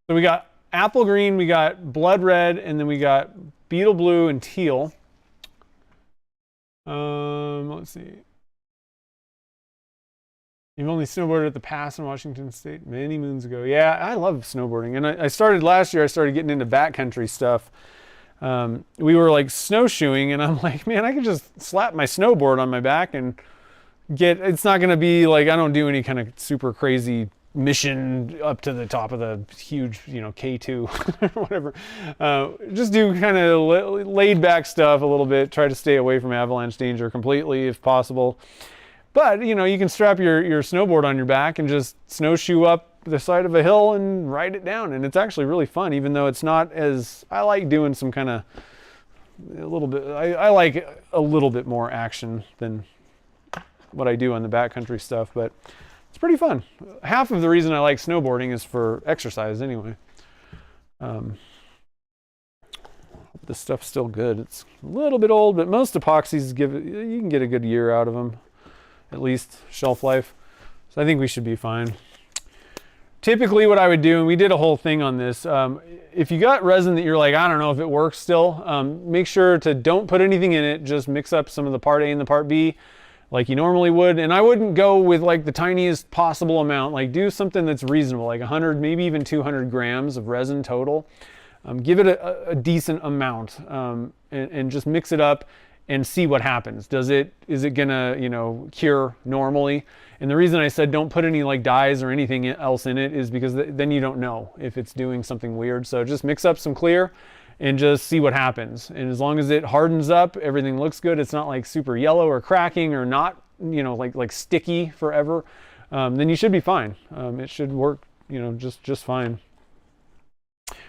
So we got apple green, we got blood red, and then we got beetle blue and teal. Let's see. You've only snowboarded at the pass in Washington State many moons ago. Yeah, I love snowboarding. And I started last year, I started getting into backcountry stuff. We were like snowshoeing, and I'm like, man, I could just slap my snowboard on my back and it's not going to be like, I don't do any kind of super crazy mission up to the top of the huge, K2 or whatever. Just do kind of laid back stuff a little bit, try to stay away from avalanche danger completely if possible. But, you can strap your snowboard on your back and just snowshoe up the side of a hill and ride it down. And it's actually really fun, even though it's not as, I like doing some kind of a little bit, I like a little bit more action than what I do on the backcountry stuff, but it's pretty fun. Half of the reason I like snowboarding is for exercise anyway. This stuff's still good. It's a little bit old, but most epoxies you can get a good year out of them, at least shelf life. So I think we should be fine. Typically what I would do, and we did a whole thing on this, if you got resin that you're like, I don't know if it works still, make sure to don't put anything in it, just mix up some of the part A and the part B like you normally would. And I wouldn't go with like the tiniest possible amount, like do something that's reasonable, like 100, maybe even 200 grams of resin total. Give it a decent amount and just mix it up and see what happens. Is it gonna, cure normally? And the reason I said don't put any like dyes or anything else in it is because then you don't know if it's doing something weird. So just mix up some clear and just see what happens. And as long as it hardens up, everything looks good. It's not like super yellow or cracking or not, like sticky forever. Then you should be fine. It should work, just fine.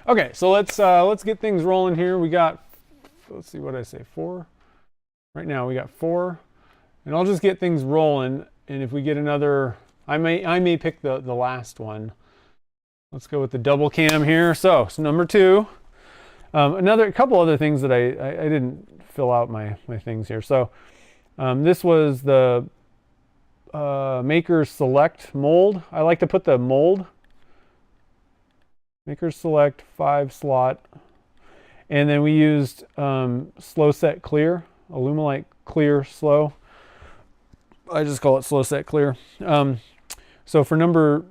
Okay, so let's get things rolling here. We got, let's see what I say, 4. Right now we got 4, and I'll just get things rolling. And if we get another, I may pick the last one. Let's go with the double cam here. So number 2. A couple other things that I didn't fill out my things here. So this was the Maker's Select mold. I like to put the mold. Maker's Select 5 slot. And then we used Slow Set Clear, Alumilite Clear Slow. I just call it Slow Set Clear. So for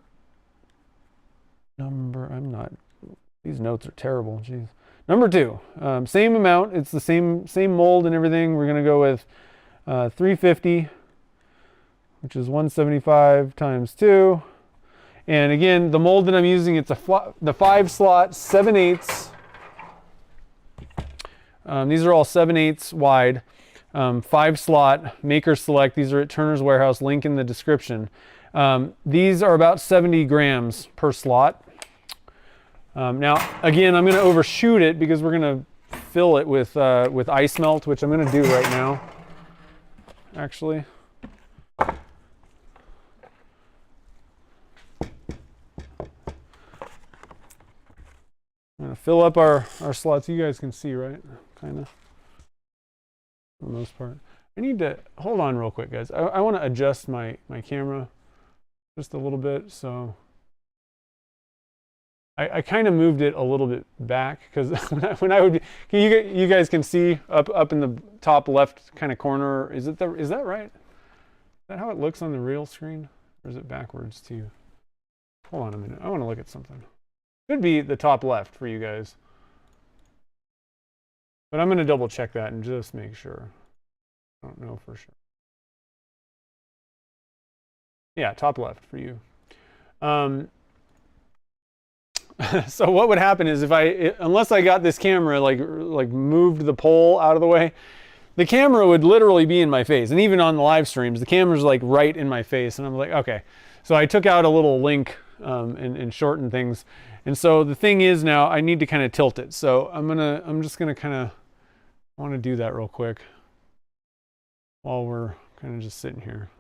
these notes are terrible, jeez. Number 2, same amount, it's the same mold and everything. We're gonna go with 350, which is 175 times 2. And again, the mold that I'm using, it's the 5 slot, 7/8. These are all 7/8 wide, 5 slot, Maker Select. These are at Turner's Warehouse, link in the description. These are about 70 grams per slot. Now, again, I'm going to overshoot it because we're going to fill it with ice melt, which I'm going to do right now, actually. I'm going to fill up our slots. You guys can see, right? Kind of, for the most part. I need to, hold on real quick, guys. I want to adjust my camera just a little bit, so I kind of moved it a little bit back because when I would, you guys can see up in the top left kind of corner. Is that right? Is that how it looks on the real screen, or is it backwards too? Hold on a minute. I want to look at something. Could be the top left for you guys, but I'm going to double check that and just make sure. I don't know for sure. Yeah, top left for you. So what would happen is unless I got this camera like moved the pole out of the way, the camera would literally be in my face. And even on the live streams, the camera's like right in my face. And I'm like, okay. So I took out a little link and shortened things. And so the thing is now I need to kind of tilt it. So I'm just gonna I want to do that real quick while we're kind of just sitting here.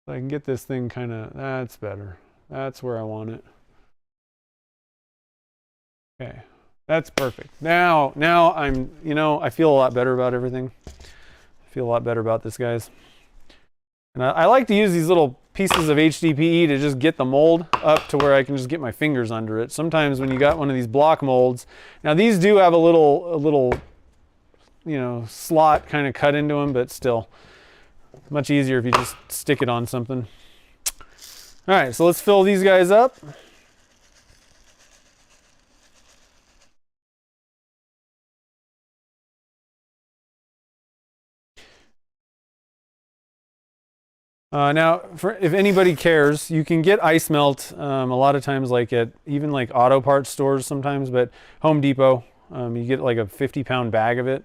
So I can get this thing that's better. That's where I want it. Okay, that's perfect. Now I'm, I feel a lot better about everything. feel a lot better about this, guys. And I like to use these little pieces of HDPE to just get the mold up to where I can just get my fingers under it. Sometimes when you got one of these block molds, now these do have a little, you know, slot kind of cut into them, but still much easier if you just stick it on something. All right, so let's fill these guys up. Now, if anybody cares, you can get ice melt a lot of times, like at even like auto parts stores sometimes, but Home Depot, you get like a 50-pound bag of it.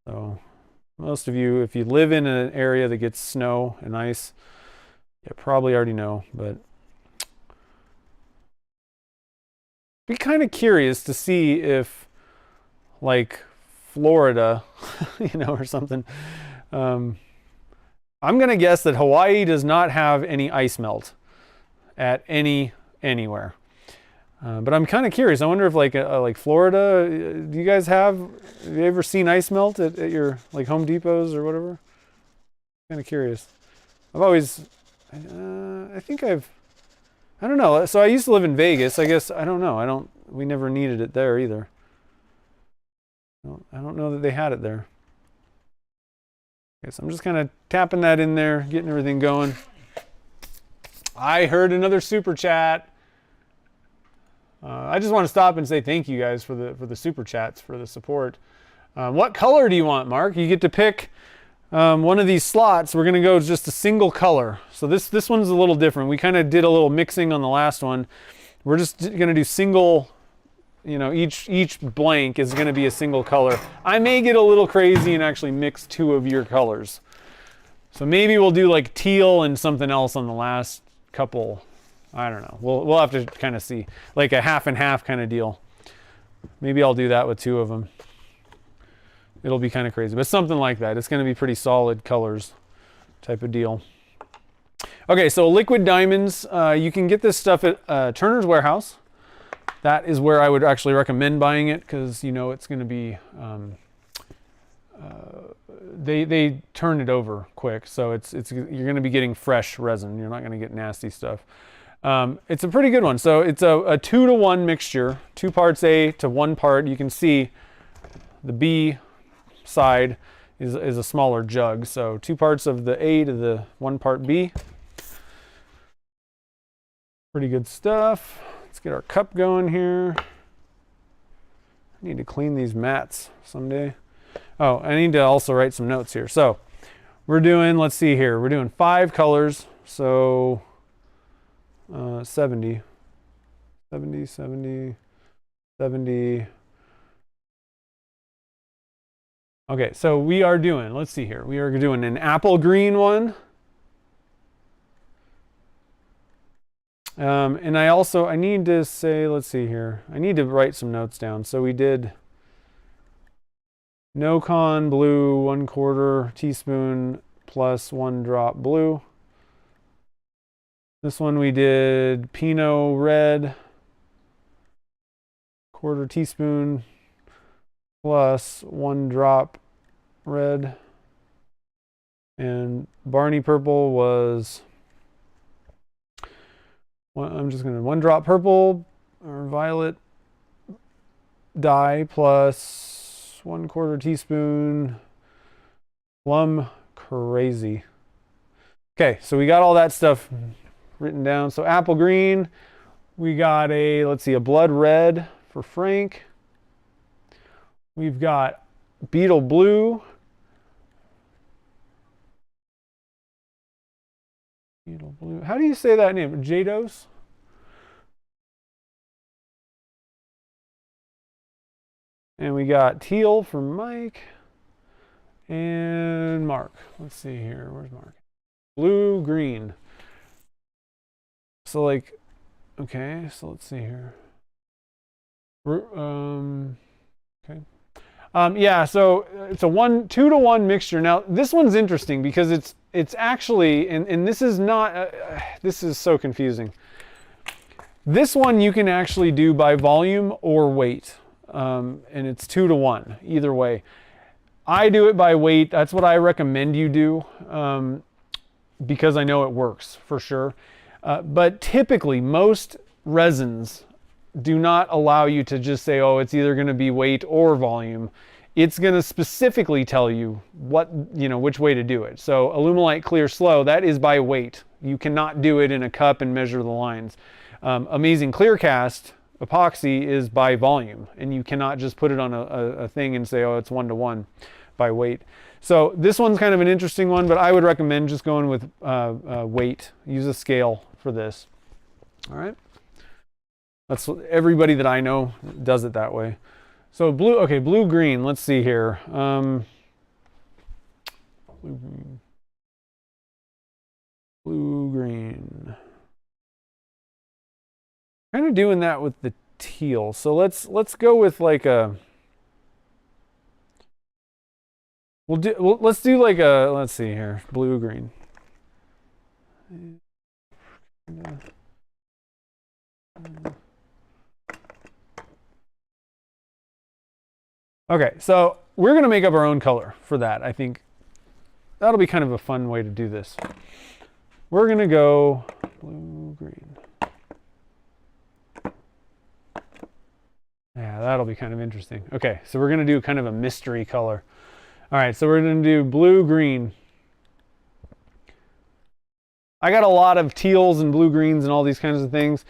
So most of you, if you live in an area that gets snow and ice, you probably already know, but be kind of curious to see if like Florida, you know, or something, I'm going to guess that Hawaii does not have any ice melt at anywhere. But I'm kind of curious. I wonder if like Florida, do you guys have you ever seen ice melt at your like Home Depots or whatever? Kind of curious. I've always, I don't know. So I used to live in Vegas. I guess, I don't know. We never needed it there either. I don't know that they had it there. Okay, so I'm just kind of tapping that in there, getting everything going. I heard another super chat. I just want to stop and say thank you guys for the super chats, for the support. What color do you want, Mark? You get to pick one of these slots. We're going to go just a single color. So this one's a little different. We kind of did a little mixing on the last one. We're just going to do single. You know, each blank is going to be a single color. I may get a little crazy and actually mix two of your colors. So maybe we'll do like teal and something else on the last couple. I don't know. We'll have to kind of see, like a half and half kind of deal. Maybe I'll do that with two of them. It'll be kind of crazy, but something like that. It's going to be pretty solid colors type of deal. Okay, so liquid diamonds. You can get this stuff at Turner's Warehouse. That is where I would actually recommend buying it, because you know it's going to be they turn it over quick, so you're going to be getting fresh resin. You're not going to get nasty stuff. It's a pretty good one. So it's a 2-to-1 mixture, 2 parts A to 1 part. You can see the B side is a smaller jug, so 2 parts of the A to the 1 part B. Pretty good stuff. Let's get our cup going here. I need to clean these mats someday. Oh, I need to also write some notes here. So we're doing, let's see here, we're doing 5 colors. So 70. Okay, so we are doing, let's see here, we are doing an apple green one. And I need to say, let's see here, I need to write some notes down. So we did no-con blue, 1/4 teaspoon plus 1 drop blue. This one we did Pinot red, 1/4 teaspoon plus 1 drop red. And Barney purple was, I'm just going to 1 drop purple or violet dye plus 1/4 teaspoon plum crazy. Okay, so we got all that stuff written down. So apple green, we got let's see, a blood red for Frank. We've got beetle blue. Beetle blue. How do you say that name? Jados? And we got teal for Mike and Mark. Let's see here. Where's Mark? Blue, green. So like, okay, so let's see here. Okay. Yeah, so it's a 2-to-1 mixture. Now this one's interesting because it's actually, and this is not, this is so confusing. This one you can actually do by volume or weight, and it's 2-to-1 either way. I do it by weight. That's what I recommend you do, because I know it works for sure. But typically, most resins do not allow you to just say, oh, it's either going to be weight or volume. It's going to specifically tell you which way to do it. So Alumilite Clear Slow, that is by weight. You cannot do it in a cup and measure the lines. Amazing Clear Cast epoxy is by volume, and you cannot just put it on a thing and say, oh, it's 1-to-1 by weight. So this one's kind of an interesting one, but I would recommend just going with weight. Use a scale for this. All right. That's everybody that I know does it that way. So blue green. Let's see here. Blue green. Kind of doing that with the teal. So let's go with like a. Let's do like a. Let's see here. Blue green. Okay, so we're going to make up our own color for that. I think that'll be kind of a fun way to do this. We're going to go blue-green. Yeah, that'll be kind of interesting. Okay, so we're going to do kind of a mystery color. All right, so we're going to do blue-green. I got a lot of teals and blue-greens and all these kinds of things.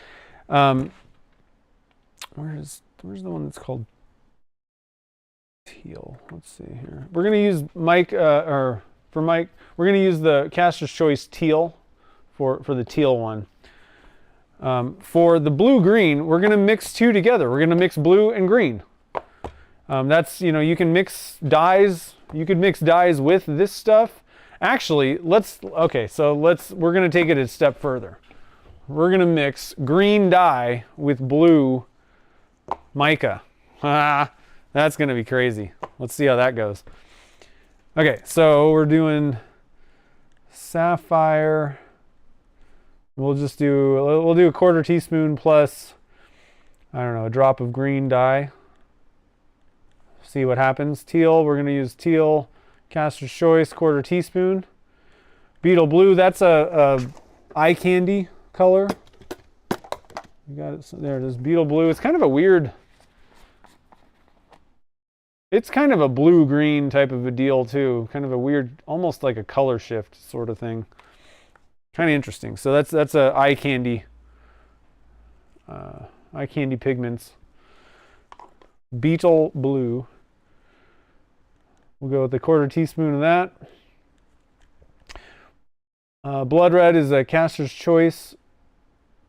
Where's the one that's called teal? Let's see here. We're going to use Mike, we're going to use the Caster's Choice teal for the teal one. For the blue-green, we're going to mix two together. We're going to mix blue and green. That's, you can mix dyes. You could mix dyes with this stuff. Actually, we're going to take it a step further. We're going to mix green dye with blue mica. That's going to be crazy. Let's see how that goes. Okay, so we're doing sapphire. We'll do a 1/4 teaspoon plus, I don't know, a drop of green dye. See what happens. Teal, we're going to use teal, Caster's Choice, 1/4 teaspoon. Beetle blue, that's a eye candy color. You got it. So there it is. Beetle blue. It's kind of a weird. It's kind of a blue-green type of a deal too. Kind of a weird, almost like a color shift sort of thing. Kind of interesting. So that's a eye candy pigments. Beetle blue. We'll go with a 1/4 teaspoon of that. Blood red is a Caster's Choice.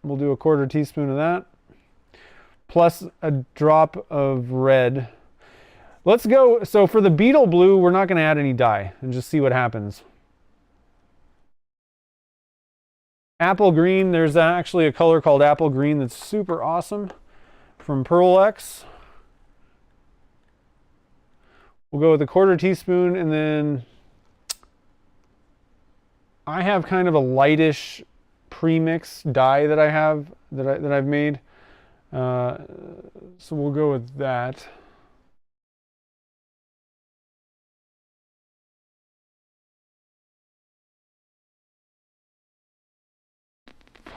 We'll do a 1/4 teaspoon of that. Plus a drop of red. Let's go. So for the beetle blue, we're not going to add any dye and just see what happens. Apple green, there's actually a color called apple green that's super awesome from Pearl X. We'll go with a 1/4 teaspoon, and then I have kind of a lightish premix dye that I have that I've made. So we'll go with that.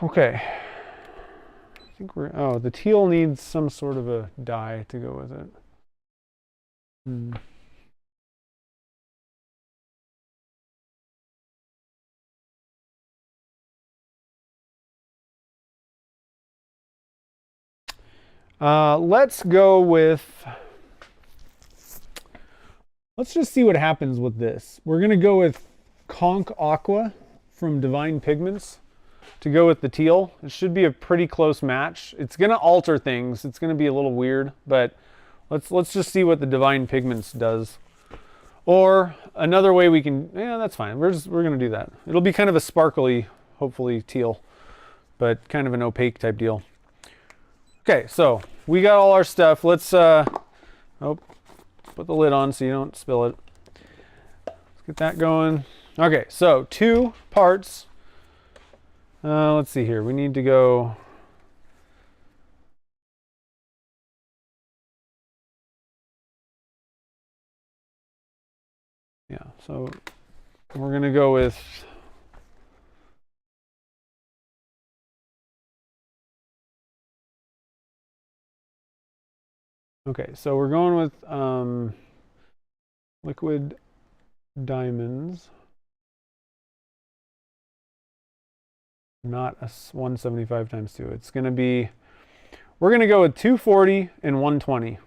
Okay. I think the teal needs some sort of a dye to go with it. Let's just see what happens with this. We're going to go with Conch Aqua from Divine Pigments to go with the teal. It should be a pretty close match. It's going to alter things. It's going to be a little weird, but let's just see what the Divine Pigments does. Or another way we can, that's fine. We're going to do that. It'll be kind of a sparkly, hopefully teal, but kind of an opaque type deal. Okay, so we got all our stuff. Let's put the lid on so you don't spill it. Let's get that going. Okay, so 2 parts. Let's see here. We need to go. So we're going to go with okay, so we're going with liquid diamonds, not a 175 times 2. It's going to be, we're going to go with 240 and 120.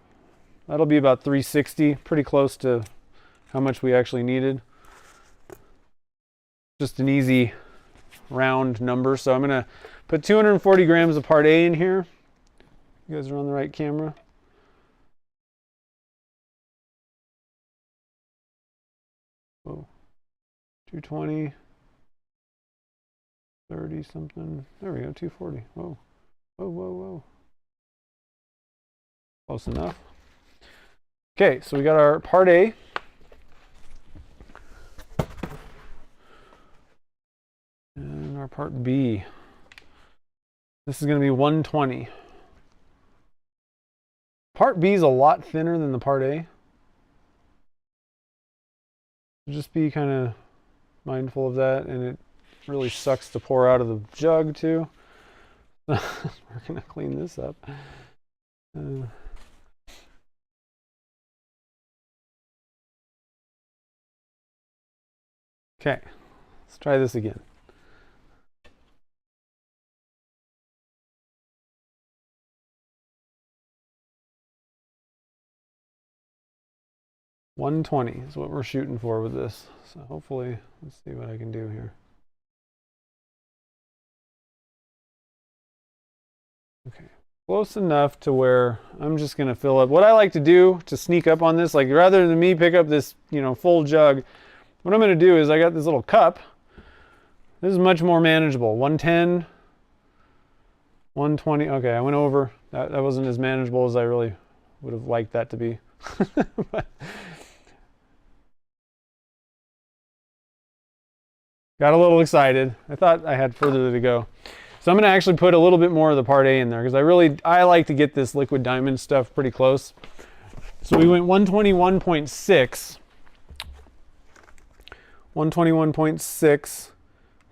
That'll be about 360, pretty close to how much we actually needed. Just an easy round number. So I'm going to put 240 grams of Part A in here. You guys are on the right camera. Whoa. 220, 30 something. There we go, 240. Whoa, whoa, whoa, whoa. Close enough. Okay, so we got our Part A. And our Part B. This is going to be 120. Part B is a lot thinner than the Part A. Just be kind of mindful of that, and it really sucks to pour out of the jug too. We're going to clean this up. Okay, let's try this again. $120 is what we're shooting for with this. So hopefully, let's see what I can do here. Okay, close enough to where I'm just going to fill up. What I like to do to sneak up on this, like rather than me pick up this, full jug, what I'm going to do is I got this little cup. This is much more manageable. 110, 120. Okay, I went over. That wasn't as manageable as I really would have liked that to be. But got a little excited. I thought I had further to go. So I'm going to actually put a little bit more of the Part A in there because I like to get this liquid diamond stuff pretty close. So we went 121.6. 121.6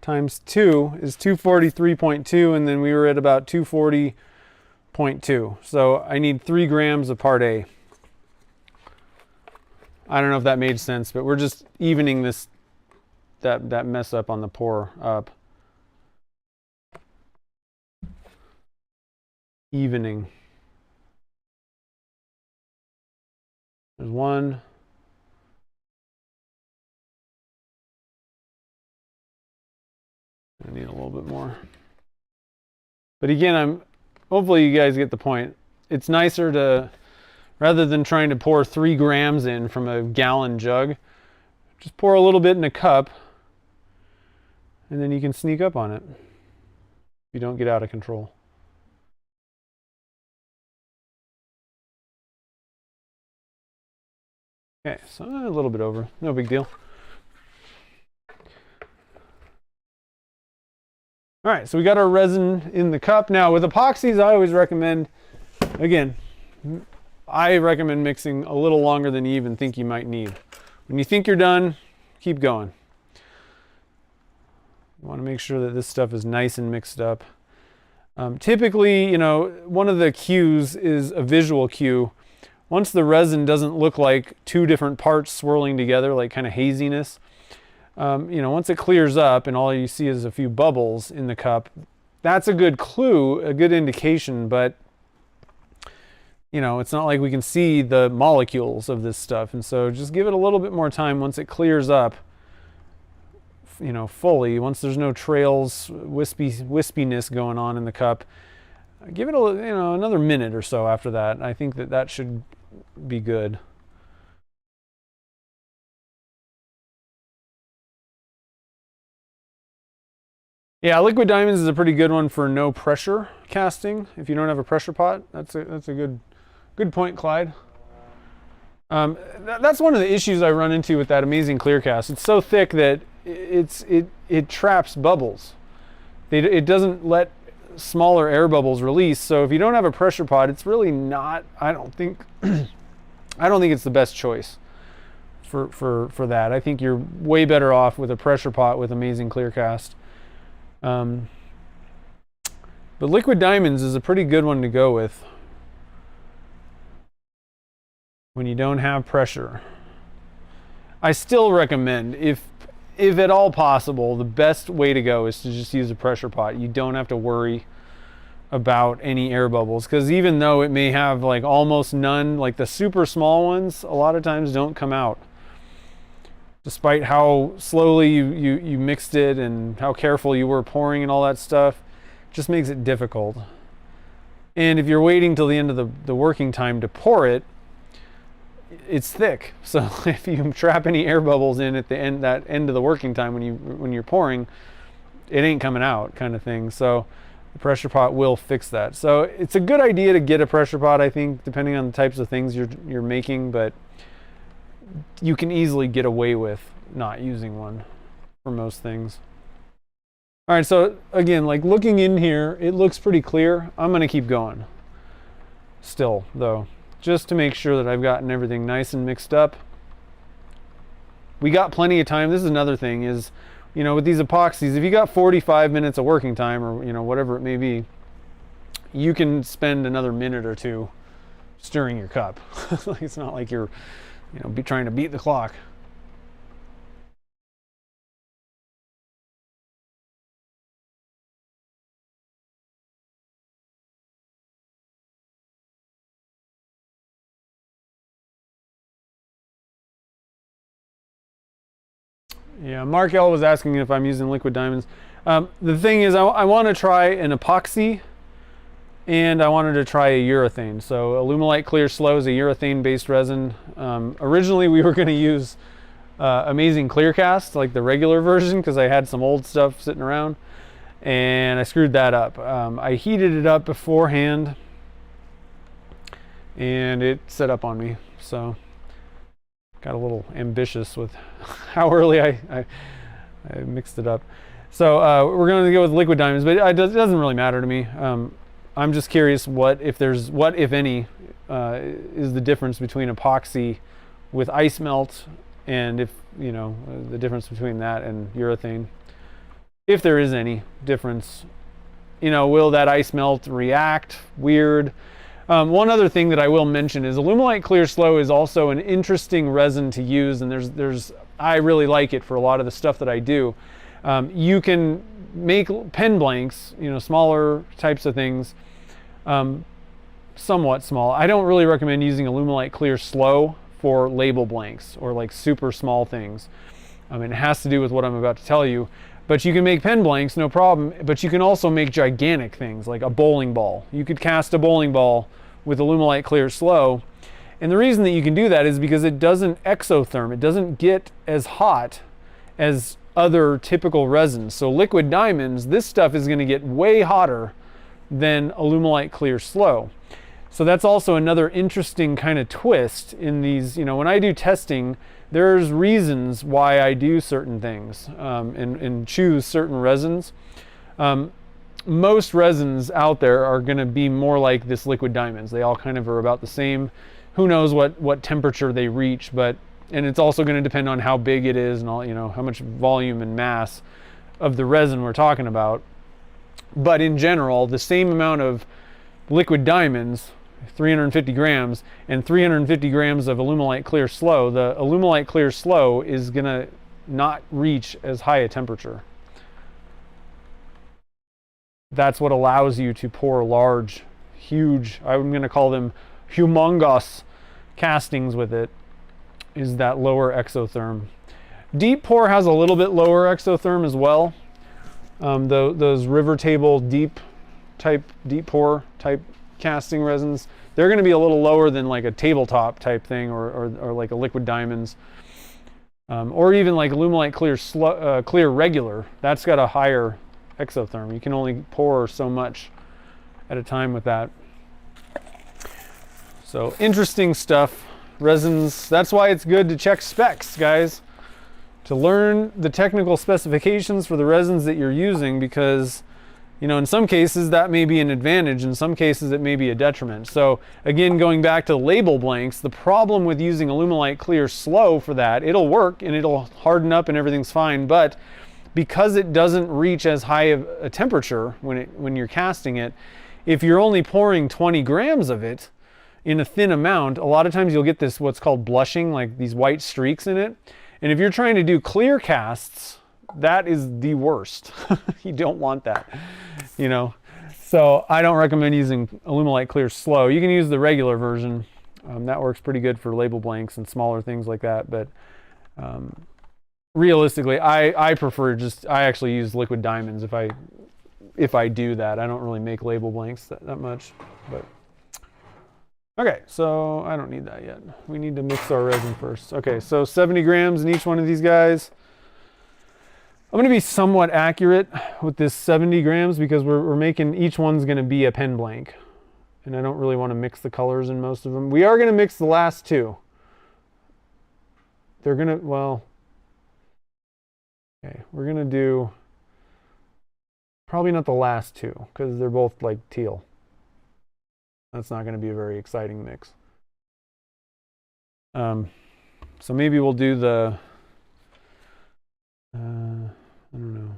times 2 is 243.2, and then we were at about 240.2. So I need 3 grams of Part A. I don't know if that made sense, but we're just evening this that mess up on the pour up. Evening. There's one. I need a little bit more. But again, hopefully you guys get the point. It's nicer to, rather than trying to pour 3 grams in from a gallon jug, just pour a little bit in a cup, and then you can sneak up on it if you don't get out of control. Okay, so a little bit over, no big deal. All right, so we got our resin in the cup. Now with epoxies, I always recommend, again, I recommend mixing a little longer than you even think you might need. When you think you're done, keep going. You want to make sure that this stuff is nice and mixed up. Typically, one of the cues is a visual cue. Once the resin doesn't look like 2 different parts swirling together, like kind of haziness, once it clears up and all you see is a few bubbles in the cup, that's a good clue, a good indication, but it's not like we can see the molecules of this stuff. And so just give it a little bit more time once it clears up, fully, once there's no trails, wispiness going on in the cup. Give it another minute or so after that. I think that should be good. Yeah, liquid diamonds is a pretty good one for no pressure casting. If you don't have a pressure pot, that's a good point, Clyde. That's one of the issues I run into with that amazing clear cast. It's so thick that it traps bubbles. It doesn't let smaller air bubbles release. So if you don't have a pressure pot, it's really not. I don't think it's the best choice for that. I think you're way better off with a pressure pot with Amazing Clear Cast. But Liquid Diamonds is a pretty good one to go with when you don't have pressure. I still recommend, if at all possible, the best way to go is to just use a pressure pot. You don't have to worry about any air bubbles, because even though it may have like almost none, like the super small ones a lot of times don't come out, despite how slowly you mixed it and how careful you were pouring and all that stuff. It just makes it difficult. And if you're waiting till the end of the working time to pour it, it's thick, so if you trap any air bubbles in at the end, that end of the working time when you're pouring, it ain't coming out, kind of thing. So the pressure pot will fix that. So it's a good idea to get a pressure pot, I think, depending on the types of things you're making, but you can easily get away with not using one for most things. All right, so again, like looking in here, it looks pretty clear. I'm gonna keep going still though, just to make sure that I've gotten everything nice and mixed up. We got plenty of time. This is another thing is, you know, with these epoxies, if you got 45 minutes of working time, or, you know, whatever it may be, you can spend another minute or two stirring your cup. It's not like you're, you know, trying to beat the clock. Yeah, Mark L was asking if I'm using Liquid Diamonds. The thing is, I want to try an epoxy, and I wanted to try a urethane. So Alumilite Clear Slow is a urethane-based resin. Originally, we were going to use Amazing Clear Cast, like the regular version, because I had some old stuff sitting around, and I screwed that up. I heated it up beforehand, and it set up on me. So got a little ambitious with how early I mixed it up. So we're going to go with Liquid Diamonds, but it doesn't really matter to me. I'm just curious what, if any, is the difference between epoxy with ice melt, and if, you know, the difference between that and urethane. If there is any difference, you know, will that ice melt react weird? One other thing that I will mention is Alumilite Clear Slow is also an interesting resin to use, and I really like it for a lot of the stuff that I do. You can make pen blanks, you know, smaller types of things, somewhat small. I don't really recommend using Alumilite Clear Slow for label blanks or like super small things. It has to do with what I'm about to tell you. But you can make pen blanks, no problem, but you can also make gigantic things like a bowling ball. You could cast a bowling ball with Alumilite Clear Slow. And the reason that you can do that is because it doesn't exotherm. It doesn't get as hot as other typical resins. So Liquid Diamonds, this stuff is going to get way hotter than Alumilite Clear Slow. So that's also another interesting kind of twist in these, you know, when I do testing, there's reasons why I do certain things and choose certain resins. Most resins out there are going to be more like this Liquid Diamonds. They all kind of are about the same. Who knows what temperature they reach, and it's also going to depend on how big it is and all, you know, how much volume and mass of the resin we're talking about. But in general, the same amount of Liquid Diamonds, 350 grams, and 350 grams of Alumilite Clear Slow, the Alumilite Clear Slow is going to not reach as high a temperature. That's what allows you to pour large, huge, I'm going to call them humongous castings with it, is that lower exotherm. Deep pour has a little bit lower exotherm as well. Those river table deep pour type casting resins, they're going to be a little lower than like a tabletop type thing, or like a Liquid Diamonds, or even like Alumilite Clear Regular. That's got a higher exotherm. You can only pour so much at a time with that. So interesting stuff. Resins, that's why it's good to check specs, guys, to learn the technical specifications for the resins that you're using, because You know, in some cases that may be an advantage, in some cases it may be a detriment. So again, going back to label blanks, the problem with using Alumilite Clear Slow for that, it'll work and it'll harden up and everything's fine, but because it doesn't reach as high of a temperature when you're casting it, if you're only pouring 20 grams of it in a thin amount, a lot of times you'll get this what's called blushing, like these white streaks in it. And if you're trying to do clear casts, that is the worst. You don't want that, you know. So I don't recommend using Alumilite Clear Slow. You can use the regular version. That works pretty good for label blanks and smaller things like that. But realistically, I prefer I actually use liquid diamonds if I do that. I don't really make label blanks that much. But okay, so I don't need that yet. We need to mix our resin first. Okay, so 70 grams in each one of these guys. I'm going to be somewhat accurate with this 70 grams because we're making, each one's going to be a pen blank. And I don't really want to mix the colors in most of them. We are going to mix the last two. They're going to, well, okay, we're going to do probably not the last two because they're both like teal. That's not going to be a very exciting mix. So maybe we'll do the, I don't know.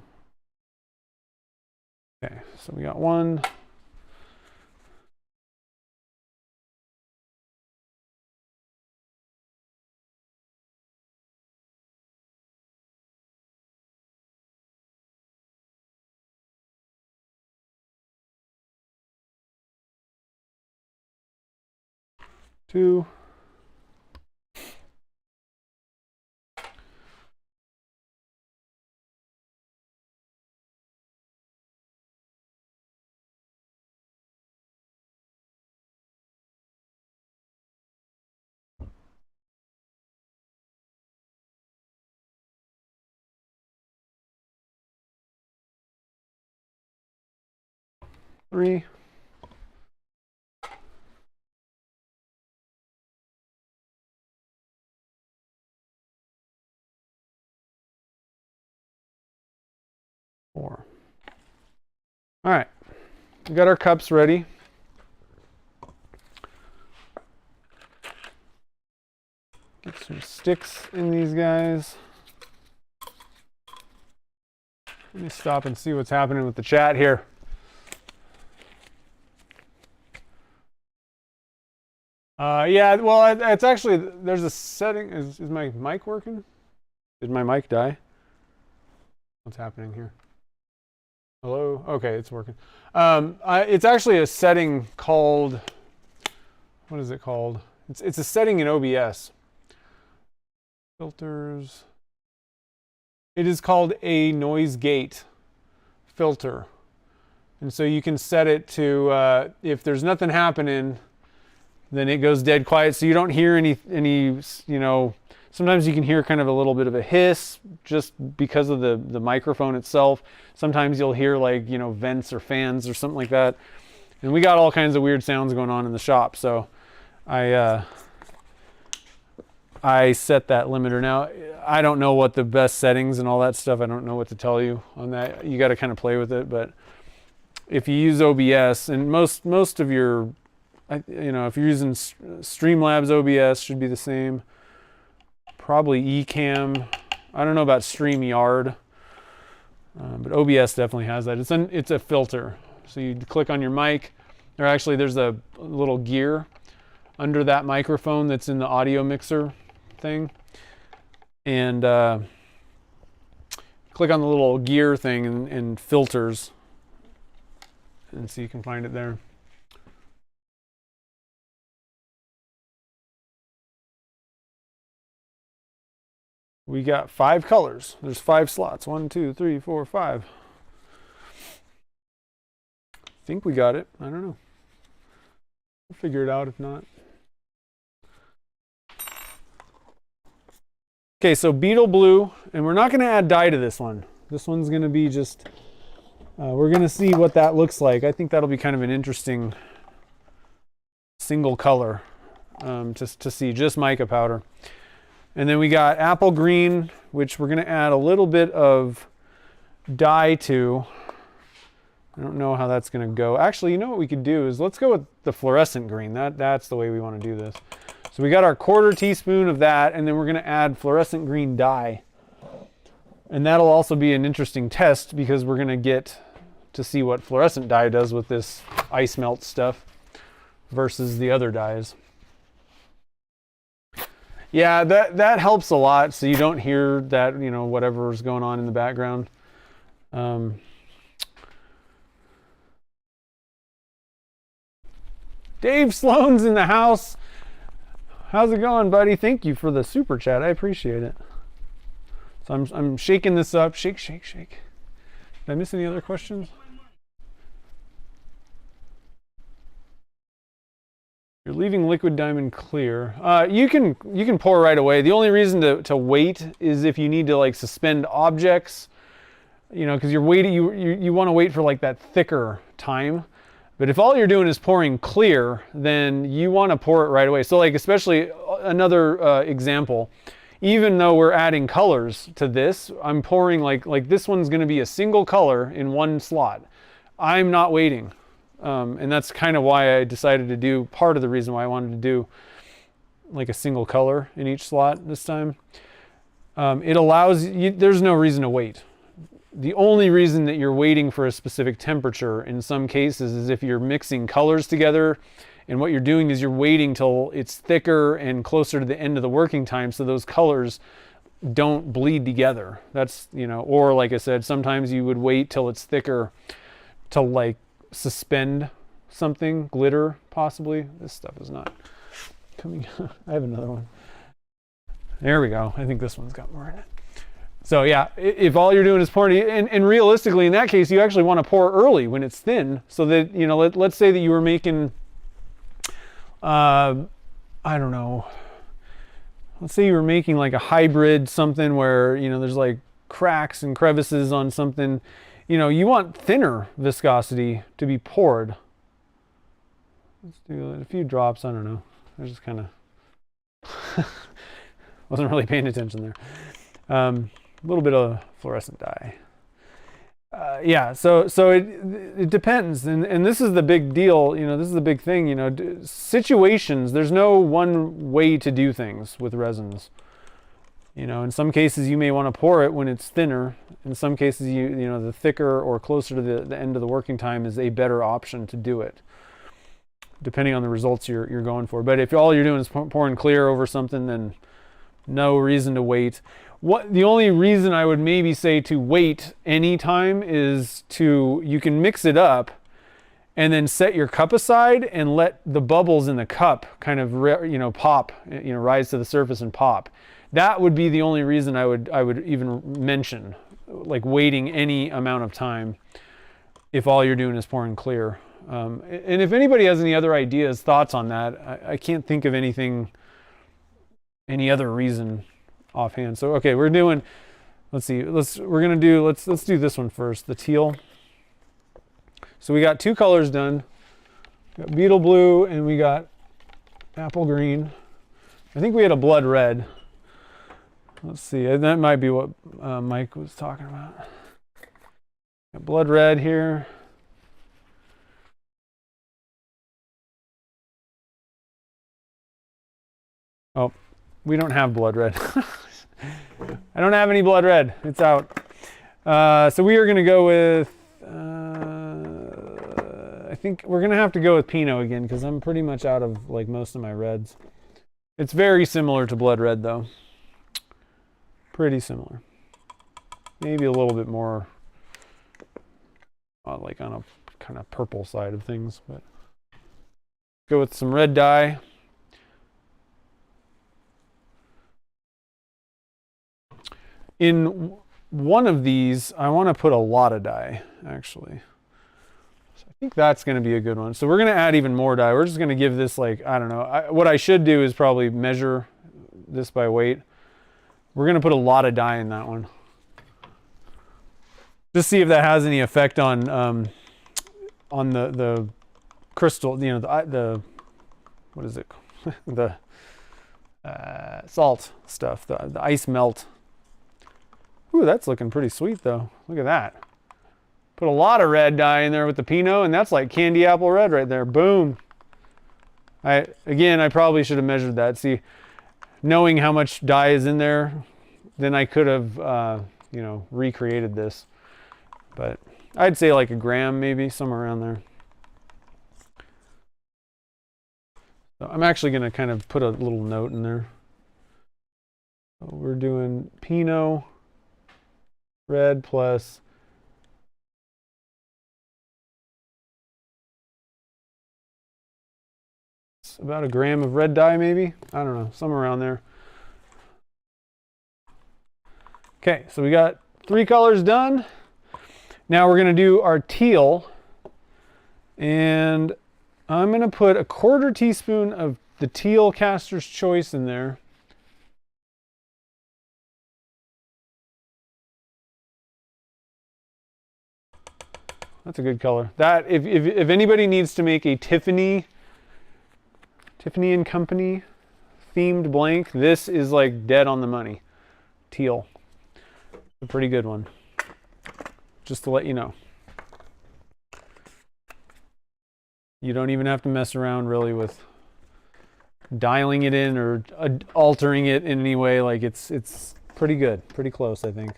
Okay, so we got one. Two. Three. Four. All right, we got our cups ready. Get some sticks in these guys. Let me stop and see what's happening with the chat here. Yeah, well, it's actually, there's a setting. Is my mic working? Did my mic die? What's happening here? Hello? Okay, it's working. It's actually a setting called, what is it called? It's a setting in OBS. Filters. It is called a noise gate filter. And so you can set it to, if there's nothing happening, then it goes dead quiet. So you don't hear any, you know, sometimes you can hear kind of a little bit of a hiss just because of the microphone itself. Sometimes you'll hear like, you know, vents or fans or something like that. And we got all kinds of weird sounds going on in the shop. So I set that limiter. Now, I don't know what the best settings and all that stuff. I don't know what to tell you on that. You got to kind of play with it. But if you use OBS, and most of your, you know, if you're using Streamlabs OBS, should be the same. Probably Ecamm. I don't know about StreamYard, but OBS definitely has that. It's a filter. So you click on your mic, or actually there's a little gear under that microphone that's in the audio mixer thing, and click on the little gear thing and filters, and so you can find it there. We got 5 colors. There's 5 slots. 1, 2, 3, 4, 5. I think we got it. I don't know. We'll figure it out if not. Okay, so beetle blue, and we're not going to add dye to this one. This one's going to be just, we're going to see what that looks like. I think that'll be kind of an interesting single color just to see, just mica powder. And then we got apple green, which we're going to add a little bit of dye to. I don't know how that's going to go. Actually, you know what we could do is let's go with the fluorescent green. That's the way we want to do this. So we got our 1/4 teaspoon of that, and then we're going to add fluorescent green dye. And that'll also be an interesting test because we're going to get to see what fluorescent dye does with this ice melt stuff versus the other dyes. Yeah, that helps a lot, so you don't hear that, you know, whatever's going on in the background. Dave Sloan's in the house. How's it going, buddy? Thank you for the super chat. I appreciate it. So I'm shaking this up. Shake, shake, shake. Did I miss any other questions? You're leaving liquid diamond clear. You can pour right away. The only reason to wait is if you need to like suspend objects, you know, because you're waiting. You want to wait for like that thicker time. But if all you're doing is pouring clear, then you want to pour it right away. So like, especially another example, even though we're adding colors to this, I'm pouring like this one's going to be a single color in one slot. I'm not waiting. And that's kind of why I decided to do, part of the reason why I wanted to do like a single color in each slot this time. It allows you, there's no reason to wait. The only reason that you're waiting for a specific temperature in some cases is if you're mixing colors together, and what you're doing is you're waiting till it's thicker and closer to the end of the working time so those colors don't bleed together. That's, you know, or like I said, sometimes you would wait till it's thicker to like suspend something, glitter possibly. This stuff is not coming. I have another one. There we go. I think this one's got more in it. So yeah, if all you're doing is pouring, and realistically in that case, you actually want to pour early when it's thin, so that, you know, let's say that you were making, I don't know, let's say you were making like a hybrid something where, you know, there's like cracks and crevices on something, you know, you want thinner viscosity to be poured. Let's do a few drops, I don't know, I just kind of wasn't really paying attention there. A little bit of fluorescent dye. Yeah, so it depends, and this is the big deal, you know, this is the big thing, you know, situations, there's no one way to do things with resins. You know, in some cases you may want to pour it when it's thinner. In some cases, you know, the thicker or closer to the end of the working time is a better option to do it, depending on the results you're going for. But if all you're doing is pouring clear over something, then no reason to wait. The only reason I would maybe say to wait any time is you can mix it up and then set your cup aside and let the bubbles in the cup kind of, you know, pop, you know, rise to the surface and pop. That would be the only reason I would even mention, like waiting any amount of time if all you're doing is pouring clear. And if anybody has any other ideas, thoughts on that, I can't think of any other reason offhand. So okay, we're doing, let's see, let's do this one first, the teal. So we got two colors done. We got beetle blue and we got apple green. I think we had a blood red. Let's see, that might be what Mike was talking about. Got blood red here. Oh, we don't have blood red. I don't have any blood red. It's out. So we are going to go with, I think we're going to have to go with Pinot again because I'm pretty much out of like most of my reds. It's very similar to blood red though. Pretty similar. Maybe a little bit more like on a kind of purple side of things, but go with some red dye. In one of these, I want to put a lot of dye, actually. So I think that's going to be a good one. So we're going to add even more dye. We're just going to give this like, I don't know. What I should do is probably measure this by weight. We're going to put a lot of dye in that one. Just see if that has any effect on the crystal, you know, the what is it? The salt stuff, the ice melt. Ooh, that's looking pretty sweet though. Look at that. Put a lot of red dye in there with the Pinot, and that's like candy apple red right there. Boom. Again, I probably should have measured that. See, knowing how much dye is in there, then I could have, you know, recreated this. But I'd say like a gram, maybe somewhere around there. So I'm actually going to kind of put a little note in there. So we're doing Pinot red plus about a gram of red dye, maybe. I don't know, somewhere around there. Okay, so we got 3 colors done. Now we're going to do our teal, and I'm going to put a 1/4 teaspoon of the teal Caster's Choice in there. That's a good color. That if anybody needs to make a Tiffany and Company themed blank, this is like dead on the money. Teal. A pretty good one. Just to let you know. You don't even have to mess around really with dialing it in or altering it in any way. Like it's pretty good, pretty close, I think.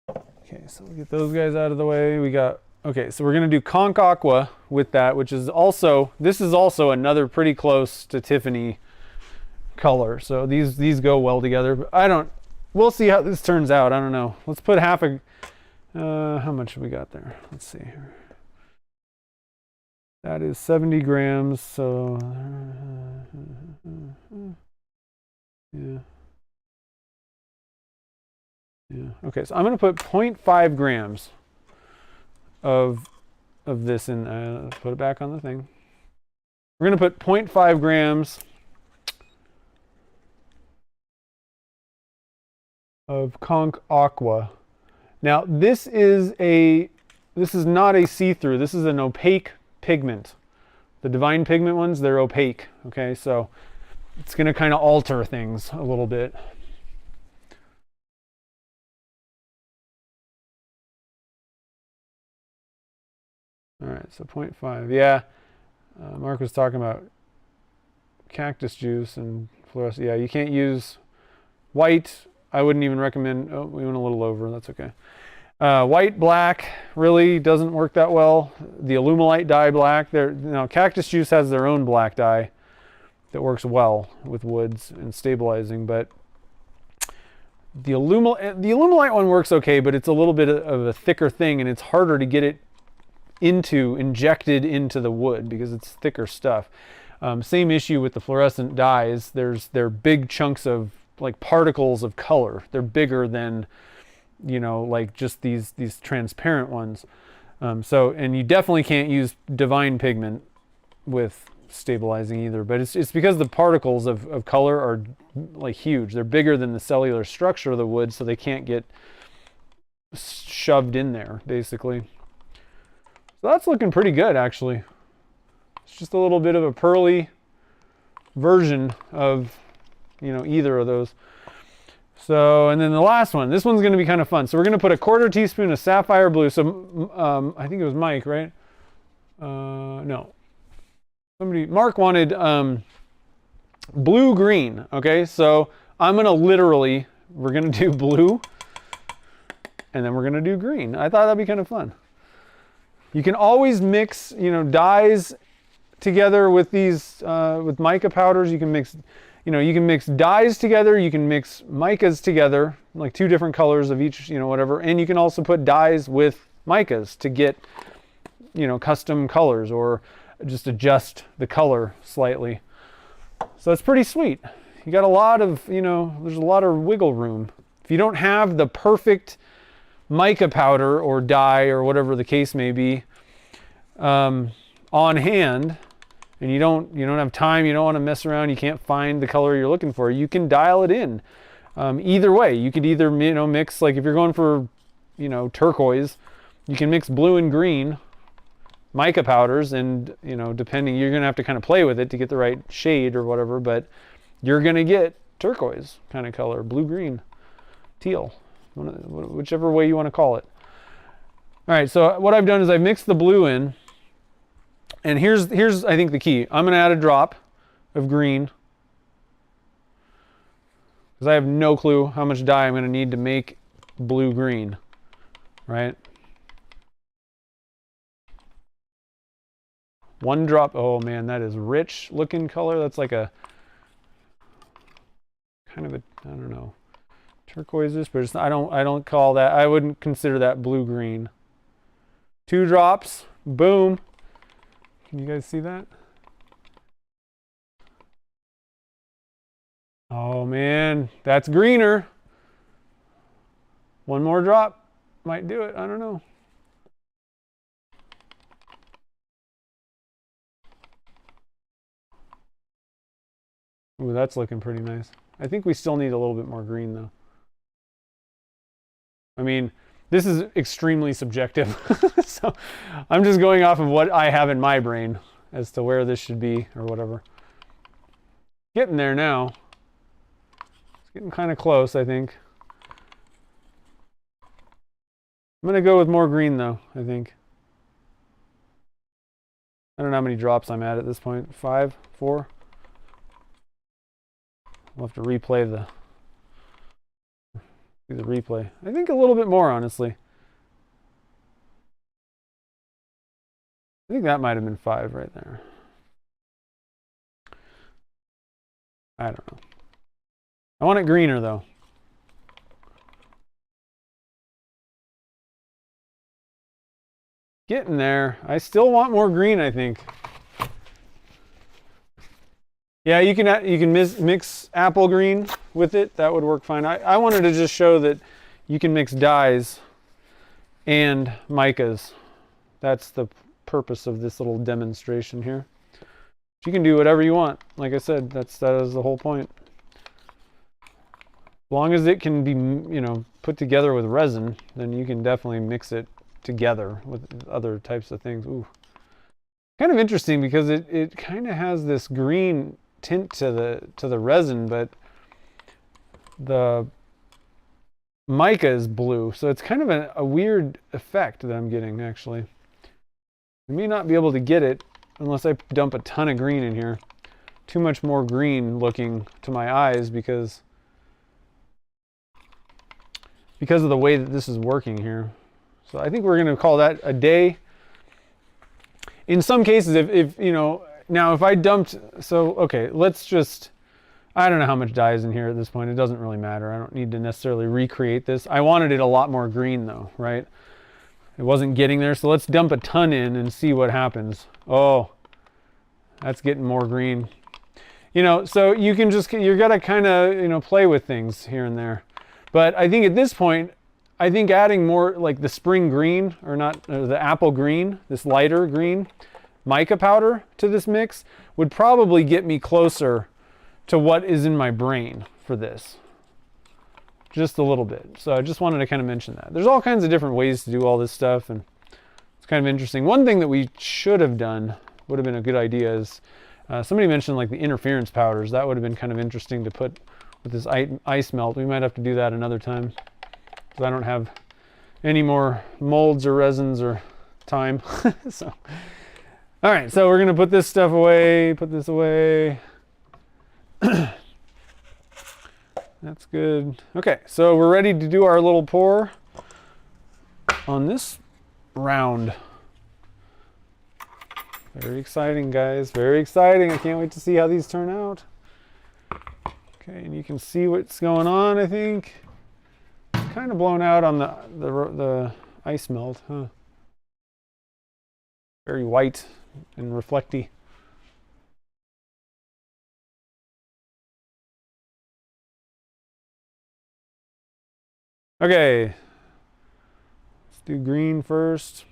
Okay, so we'll get those guys out of the way. We got, okay, so we're gonna do Conch Aqua with that, which is also, this is also another pretty close to Tiffany color. So these go well together, but we'll see how this turns out. I don't know. Let's put half a, how much we got there? Let's see here. That is 70 grams, so yeah. Yeah. Okay, so I'm going to put 0.5 grams of this in. Put it back on the thing. We're going to put 0.5 grams of Conch Aqua. Now this is not a see-through. This is an opaque pigment. The Divine Pigment ones, they're opaque. Okay, so it's going to kind of alter things a little bit. All right, so 0.5. Yeah, Mark was talking about cactus juice and fluorescent. Yeah, you can't use white. I wouldn't even recommend. Oh, we went a little over. That's okay. White, black really doesn't work that well. The Alumilite dye black. Now, cactus juice has their own black dye that works well with woods and stabilizing, but the Alumilite one works okay, but it's a little bit of a thicker thing, and it's harder to get it injected into the wood because it's thicker stuff. Same issue with the fluorescent dyes. They're big chunks of like particles of color. They're bigger than, you know, like just these transparent ones. And you definitely can't use Divine Pigment with stabilizing either, but it's because the particles of color are like huge. They're bigger than the cellular structure of the wood, so they can't get shoved in there basically. So that's looking pretty good, actually. It's just a little bit of a pearly version of, you know, either of those. So, and then the last one. This one's going to be kind of fun. So we're going to put a 1/4 teaspoon of sapphire blue. So I think it was Mike, right? No. Mark wanted blue-green. Okay, so I'm going to we're going to do blue, and then we're going to do green. I thought that'd be kind of fun. You can always mix, you know, dyes together with these, with mica powders. You can mix, you know, you can mix dyes together. You can mix micas together, like 2 different colors of each, you know, whatever. And you can also put dyes with micas to get, you know, custom colors or just adjust the color slightly. So it's pretty sweet. You got a lot of, you know, there's a lot of wiggle room. If you don't have the perfect mica powder or dye or whatever the case may be on hand, and you don't have time, you don't want to mess around, you can't find the color you're looking for, you can dial it in. Either way, you could either, you know, mix, like if you're going for, you know, turquoise, you can mix blue and green mica powders, and, you know, depending, you're going to have to kind of play with it to get the right shade or whatever, but you're going to get turquoise kind of color, blue, green, teal. whichever way you want to call it. All right, so what I've done is I've mixed the blue in, and here's I think the key. I'm going to add a drop of green because I have no clue how much dye I'm going to need to make blue-green, right? One drop. Oh man, that is rich looking color. That's like a kind of a, I don't know, turquoise-ish, but it's, I don't call that, I wouldn't consider that blue-green. 2 drops, boom. Can you guys see that? Oh man, that's greener. One more drop might do it, I don't know. Ooh, that's looking pretty nice. I think we still need a little bit more green though. I mean, this is extremely subjective. So I'm just going off of what I have in my brain as to where this should be or whatever. Getting there now. It's getting kind of close, I think. I'm going to go with more green though, I think. I don't know how many drops I'm at this point. 5, 4. We'll have to replay the replay. I think a little bit more, honestly. I think that might have been 5 right there. I don't know. I want it greener though. Getting there. I still want more green, I think. Yeah, you can mix apple green with it. That would work fine. I wanted to just show that you can mix dyes and micas. That's the purpose of this little demonstration here. You can do whatever you want. Like I said, that is the whole point. As long as it can be, you know, put together with resin, then you can definitely mix it together with other types of things. Ooh. Kind of interesting because it kind of has this green tint to the resin, but the mica is blue, so it's kind of a weird effect that I'm getting actually. I may not be able to get it unless I dump a ton of green in here. Too much more green looking to my eyes because of the way that this is working here. So I think we're going to call that a day. In some cases, if you know, now if I dumped, so okay, let's just, I don't know how much dye is in here at this point. It doesn't really matter. I don't need to necessarily recreate this. I wanted it a lot more green though, right? It wasn't getting there, so let's dump a ton in and see what happens. Oh, that's getting more green. You know, so you can just, you're gonna kind of, you know, play with things here and there. But I think at this point, I think adding more like the spring green, or not, or the apple green, this lighter green mica powder to this mix would probably get me closer to what is in my brain for this. Just a little bit. So I just wanted to kind of mention that. There's all kinds of different ways to do all this stuff, and it's kind of interesting. One thing that we should have done, would have been a good idea, is somebody mentioned like the interference powders. That would have been kind of interesting to put with this ice melt. We might have to do that another time because I don't have any more molds or resins or time. So, all right, so we're gonna put this stuff away, put this away. That's good. Okay, so we're ready to do our little pour on this round. Very exciting, guys, very exciting. I can't wait to see how these turn out. Okay, and you can see what's going on, I think. It's kind of blown out on the ice melt, huh? Very white and reflecty. Okay, let's do green first.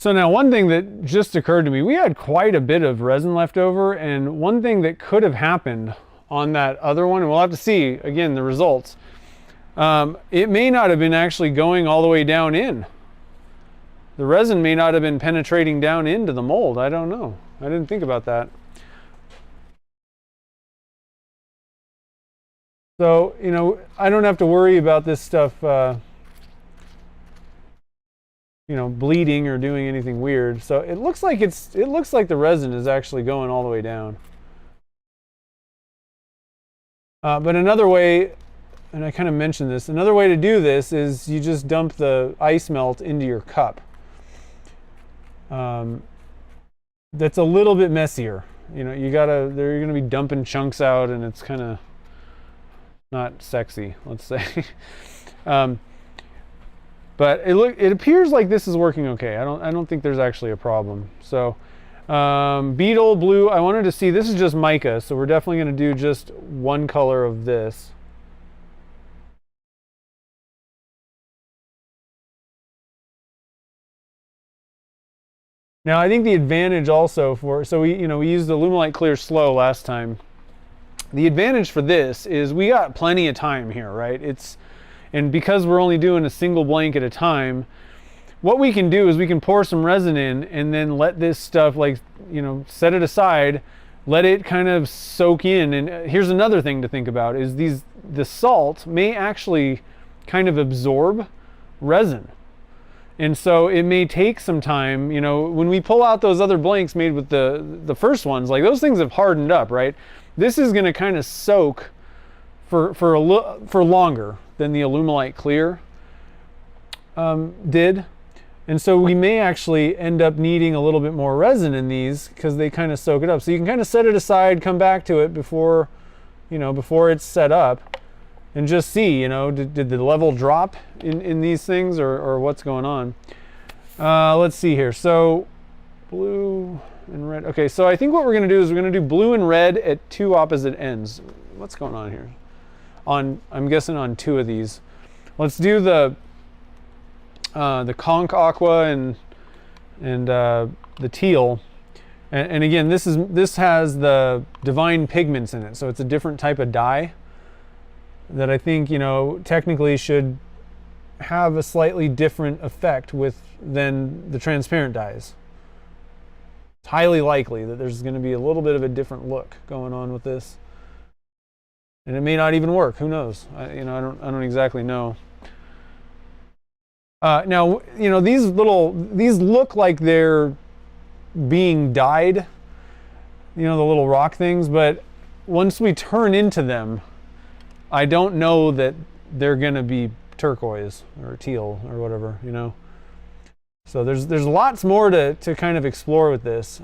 So now one thing that just occurred to me, we had quite a bit of resin left over, and one thing that could have happened on that other one, and we'll have to see again the results, it may not have been actually going all the way down in. The resin may not have been penetrating down into the mold. I don't know. I didn't think about that. So, you know, I don't have to worry about this stuff, you know, bleeding or doing anything weird. So it looks like the resin is actually going all the way down. But another way, and I kind of mentioned this, another way to do this is you just dump the ice melt into your cup. That's a little bit messier. You know, you're gonna be dumping chunks out, and it's kind of not sexy, let's say. But it appears like this is working okay. I don't think there's actually a problem. So beetle blue, I wanted to see, this is just mica, so we're definitely going to do just one color of this. Now I think the advantage also so we used the Lumelite Clear Slow last time. The advantage for this is we got plenty of time here, right? And because we're only doing a single blank at a time, what we can do is we can pour some resin in and then let this stuff, like, you know, set it aside, let it kind of soak in. And here's another thing to think about is the salt may actually kind of absorb resin. And so it may take some time, you know, when we pull out those other blanks made with the first ones, like those things have hardened up, right? This is going to kind of soak for longer than the Alumilite Clear did. And so we may actually end up needing a little bit more resin in these because they kind of soak it up. So you can kind of set it aside, come back to it before it's set up, and just see, you know, did the level drop in these things or what's going on. Let's see here. So blue and red. Okay, so I think what we're going to do is we're going to do blue and red at two opposite ends. What's going on here? I'm guessing on two of these. Let's do the conch aqua and the teal. And again, this has the divine pigments in it, so it's a different type of dye that I think, you know, technically should have a slightly different effect than the transparent dyes. It's highly likely that there's going to be a little bit of a different look going on with this, and it may not even work. Who knows? I don't exactly know. Now, you know, these look like they're being dyed, you know, the little rock things, but once we turn into them, I don't know that they're gonna be turquoise or teal or whatever, you know. So there's lots more to kind of explore with this.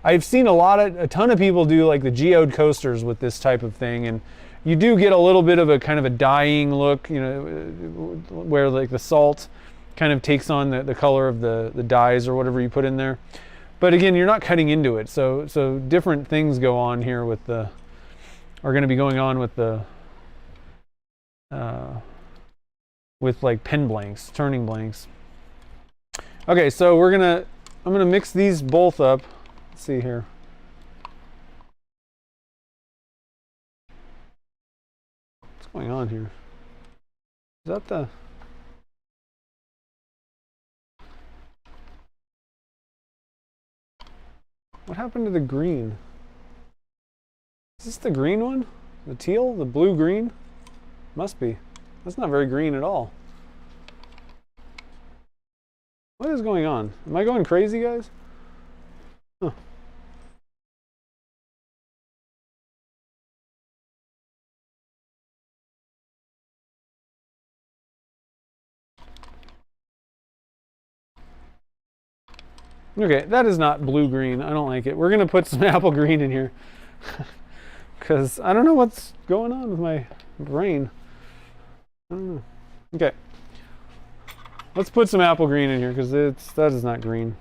I've seen a ton of people do like the geode coasters with this type of thing, and you do get a little bit of a kind of a dyeing look, you know, where like the salt kind of takes on the color of the dyes or whatever you put in there. But again, you're not cutting into it, so different things go on here are going to be going on with the with like pen blanks, turning blanks. Okay, so I'm gonna mix these both up. Let's see here. What's going on here? Is that the... What happened to the green? Is this the green one? The teal? The blue-green? Must be. That's not very green at all. What is going on? Am I going crazy, guys? Huh. Okay, that is not blue-green. I don't like it. We're going to put some apple green in here. Because I don't know what's going on with my brain. I don't know. Okay. Let's put some apple green in here because that is not green.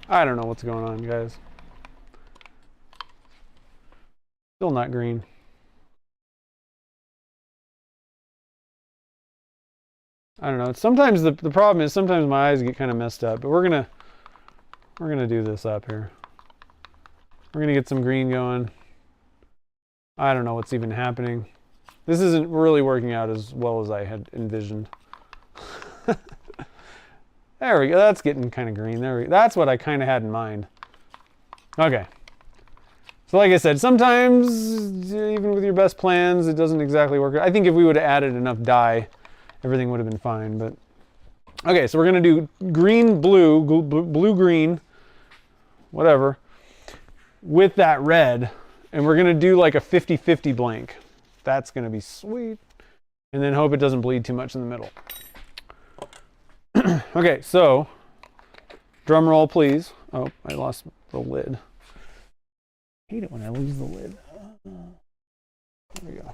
I don't know what's going on, guys. Still not green. I don't know. Sometimes the problem is sometimes my eyes get kind of messed up, but we're gonna do this up here. We're gonna get some green going. I don't know what's even happening. This isn't really working out as well as I had envisioned. There we go. That's getting kind of green. There we go. That's what I kind of had in mind. Okay. So like I said, sometimes even with your best plans, it doesn't exactly work. I think if we would have added enough dye, everything would have been fine. But okay, so we're gonna do green, blue, blue, green, whatever, with that red, and we're gonna do like a 50-50 blank. That's gonna be sweet. And then hope it doesn't bleed too much in the middle. Okay, so drum roll, please. Oh, I lost the lid. I hate it when I lose the lid. There we go.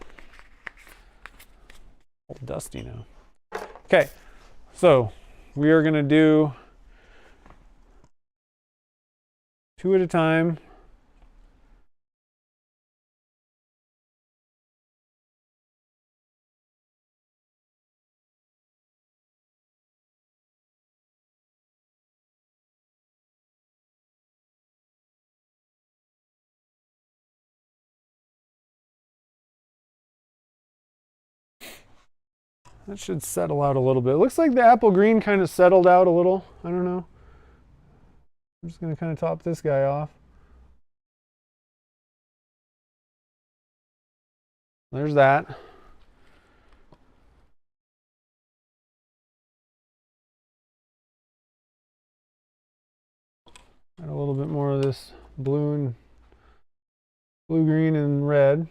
All dusty now. Okay, so we are gonna do 2 at a time. That should settle out a little bit. It looks like the apple green kind of settled out a little. I don't know. I'm just going to kind of top this guy off. There's that. Add a little bit more of this blue, green, and red. And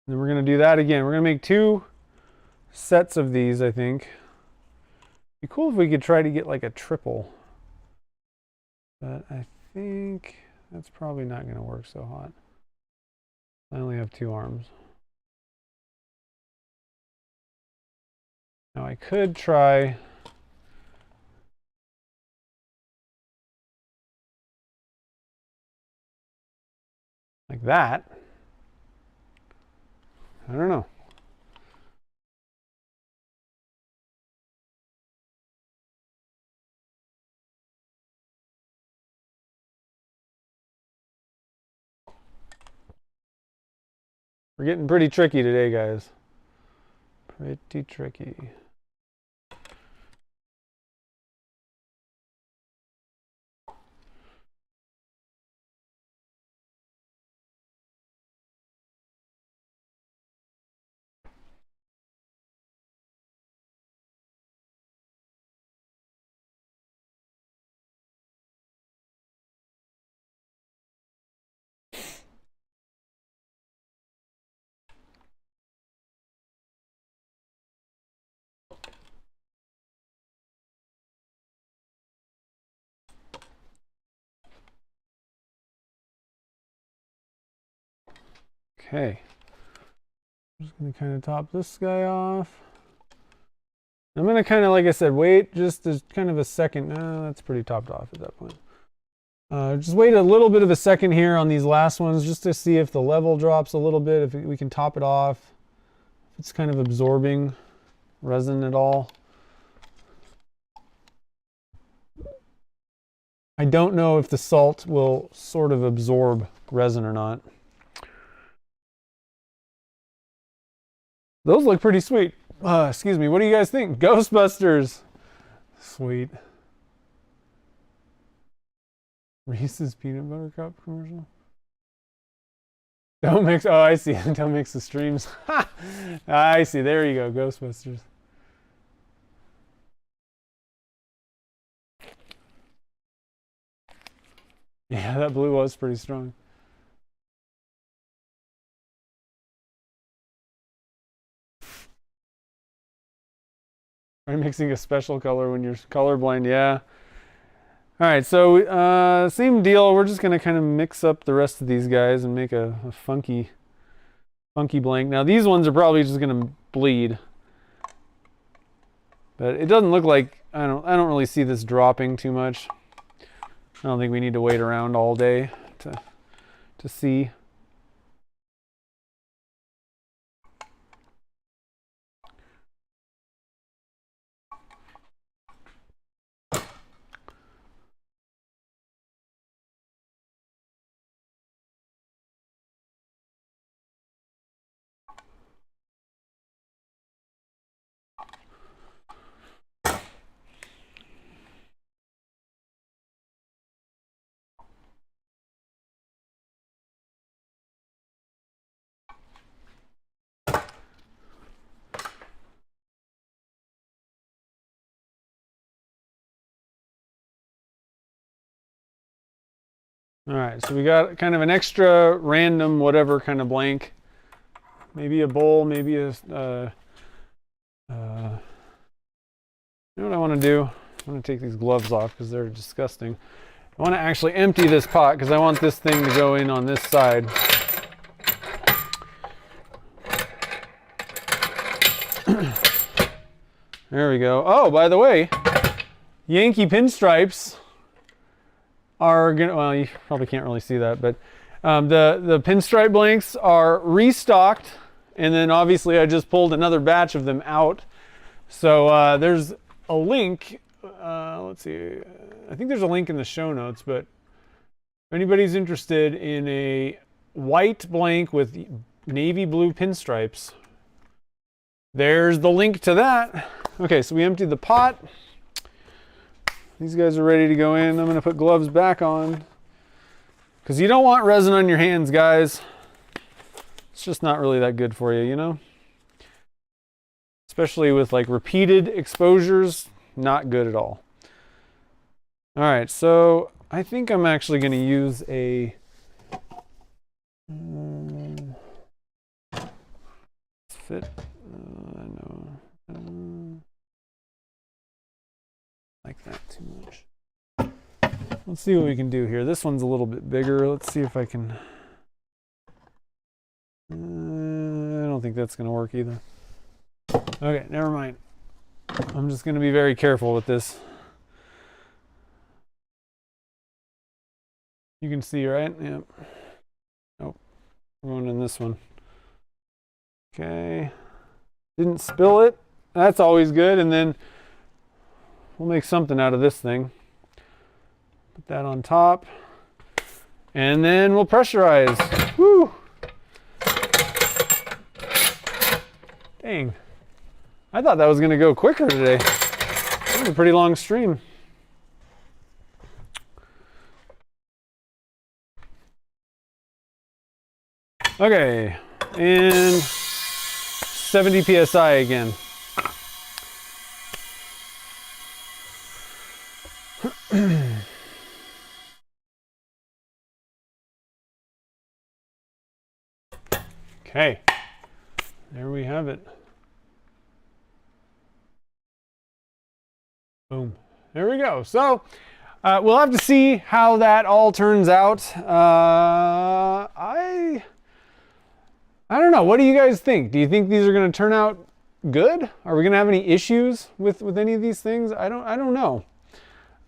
then we're going to do that again. We're going to make 2 sets of these, I think. It'd be cool if we could try to get like a triple. But I think that's probably not going to work so hot. I only have 2 arms. Now I could try like that. I don't know. We're getting pretty tricky today, guys. Pretty tricky. Okay, I'm just going to kind of top this guy off. I'm going to kind of, like I said, wait just as kind of a second. No, that's pretty topped off at that point. Just wait a little bit of a second here on these last ones just to see if the level drops a little bit, if we can top it off, if it's kind of absorbing resin at all. I don't know if the salt will sort of absorb resin or not. Those look pretty sweet. Excuse me, what do you guys think? Ghostbusters. Sweet. Reese's Peanut Butter Cup commercial. Don't mix, oh I see, don't mix the streams. I see, there you go, Ghostbusters. Yeah, that blue was pretty strong. Are you mixing a special color when you're colorblind? Yeah. All right, so same deal. We're just gonna kind of mix up the rest of these guys and make a funky blank. Now these ones are probably just gonna bleed, but it doesn't look like I don't really see this dropping too much. I don't think we need to wait around all day to see. All right, so we got kind of an extra random whatever kind of blank. Maybe a bowl, maybe a, you know what I want to do? I'm going to take these gloves off because they're disgusting. I want to actually empty this pot because I want this thing to go in on this side. There we go. Oh, by the way, Yankee pinstripes are gonna, well, you probably can't really see that, but the pinstripe blanks are restocked, and then obviously I just pulled another batch of them out. So there's a link, let's see, I think there's a link in the show notes, but if anybody's interested in a white blank with navy blue pinstripes, there's the link to that. Okay, so we emptied the pot. These guys are ready to go in. I'm going to put gloves back on because you don't want resin on your hands, guys. It's just not really that good for you, you know? Especially with like repeated exposures, not good at all. All right, so I think I'm actually going to use a fit. I know. Like that too much. Let's see what we can do here. This one's a little bit bigger. Let's see if I can. I don't think that's going to work either. Okay, never mind. I'm just going to be very careful with this. You can see, right? Yep. Oh, we're going in this one. Okay. Didn't spill it. That's always good. And then we'll make something out of this thing. Put that on top. And then we'll pressurize. Woo! Dang. I thought that was going to go quicker today. That was a pretty long stream. Okay. And 70 psi again. Okay, there we have it. Boom. There we go. So we'll have to see how that all turns out. I don't know. What do you guys think? Do you think these are going to turn out good? Are we going to have any issues with any of these things? I don't know.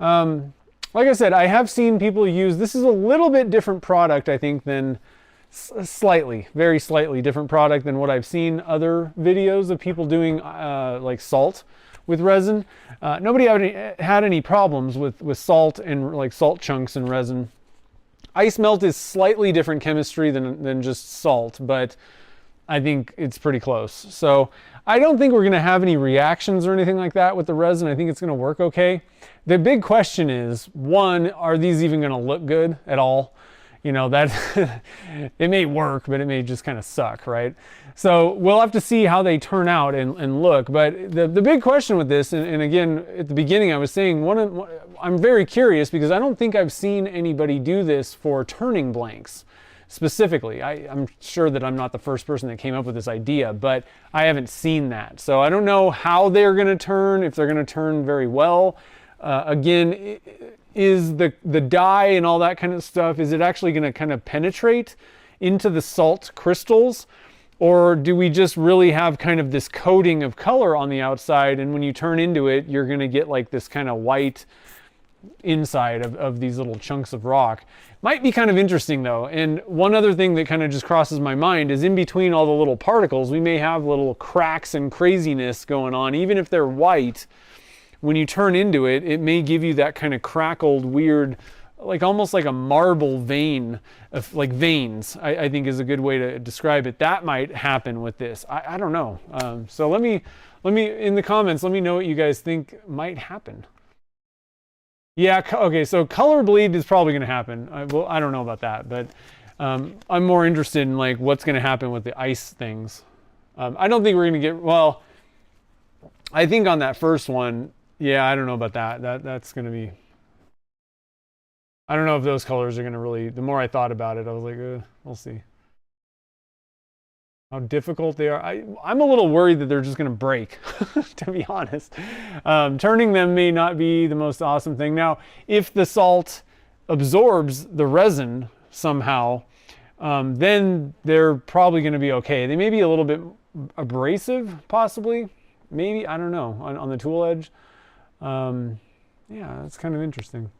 Like I said, I have seen people use, this is a little bit different product, I think, than slightly, very slightly different product than what I've seen other videos of people doing like salt with resin. Nobody had any problems with salt and like salt chunks and resin. Ice melt is slightly different chemistry than just salt, but I think it's pretty close. So I don't think we're going to have any reactions or anything like that with the resin. I think it's going to work okay. The big question is, one, are these even going to look good at all? You know, that it may work, but it may just kind of suck, right? So we'll have to see how they turn out and look. But the big question with this, and again, at the beginning I was saying, I'm very curious because I don't think I've seen anybody do this for turning blanks specifically. I'm sure that I'm not the first person that came up with this idea, but I haven't seen that. So I don't know how they're going to turn, if they're going to turn very well. Again, is the dye and all that kind of stuff, is it actually going to kind of penetrate into the salt crystals? Or do we just really have kind of this coating of color on the outside, and when you turn into it, you're going to get like this kind of white inside of these little chunks of rock? Might be kind of interesting though. And one other thing that kind of just crosses my mind is in between all the little particles, we may have little cracks and craziness going on. Even if they're white, when you turn into it, it may give you that kind of crackled, weird, like almost like a marble vein, of like veins, I think is a good way to describe it. That might happen with this. I don't know. So let me in the comments, let me know what you guys think might happen. Yeah, okay, so color bleed is probably going to happen. Well, I don't know about that, but I'm more interested in like what's going to happen with the ice things. I don't think we're going to get, well, I think on that first one, yeah, I don't know about that. That's going to be, I don't know if those colors are going to really, the more I thought about it, I was like, we'll see. How difficult they are. I'm a little worried that they're just going to break, to be honest. Turning them may not be the most awesome thing. Now, if the salt absorbs the resin somehow, then they're probably going to be okay. They may be a little bit abrasive, possibly. Maybe, I don't know, on the tool edge. Yeah, that's kind of interesting.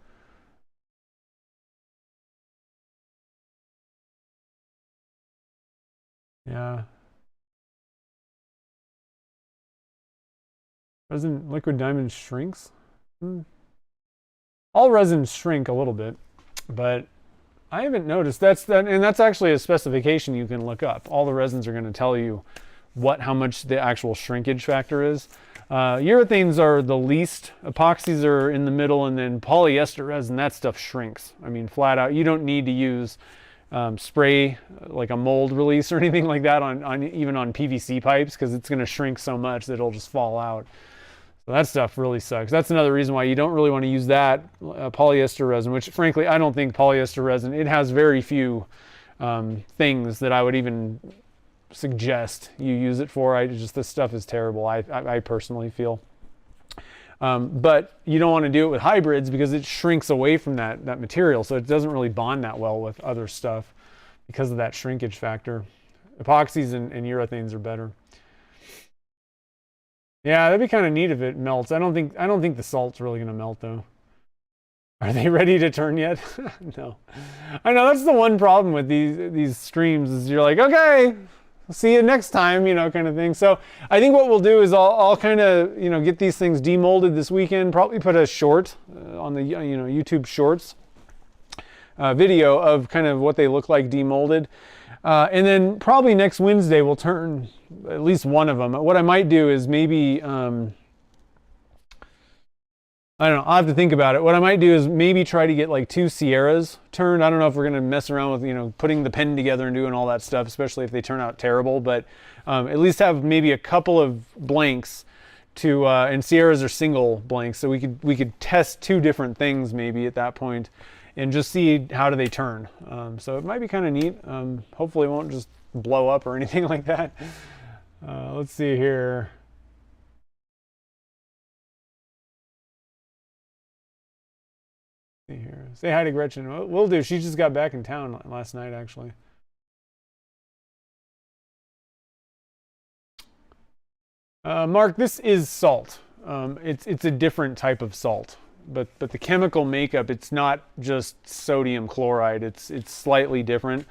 Yeah. Resin, liquid diamond shrinks? All resins shrink a little bit, but I haven't noticed. And that's actually a specification you can look up. All the resins are going to tell you how much the actual shrinkage factor is. Urethanes are the least, epoxies are in the middle, and then polyester resin, that stuff shrinks. I mean, flat out. You don't need to use spray like a mold release or anything like that even on PVC pipes, because it's going to shrink so much that it'll just fall out. So that stuff really sucks. That's another reason why you don't really want to use that polyester resin, which frankly I don't think polyester resin, it has very few things that I would even suggest you use it for. This stuff is terrible, I personally feel. But you don't want to do it with hybrids because it shrinks away from that material, so it doesn't really bond that well with other stuff because of that shrinkage factor. Epoxies and urethanes are better. Yeah, that'd be kind of neat if it melts. I don't think the salt's really gonna melt though. Are they ready to turn yet? No. I know that's the one problem with these streams is you're like, okay, see you next time, kind of thing. So I think what we'll do is I'll kind of, get these things demolded this weekend, probably put a short on the, YouTube Shorts video of kind of what they look like demolded. And then probably next Wednesday we'll turn at least one of them. What I might do is maybe, I don't know, I'll have to think about it. What I might do is maybe try to get like 2 Sierras turned. I don't know if we're going to mess around with, putting the pen together and doing all that stuff, especially if they turn out terrible, but at least have maybe a couple of blanks to, and Sierras are single blanks, so we could test 2 different things maybe at that point and just see how do they turn. So it might be kind of neat. Hopefully it won't just blow up or anything like that. Let's see here. Say hi to Gretchen. Will do. She just got back in town last night, actually. Mark, this is salt. It's a different type of salt, but the chemical makeup, it's not just sodium chloride. It's slightly different.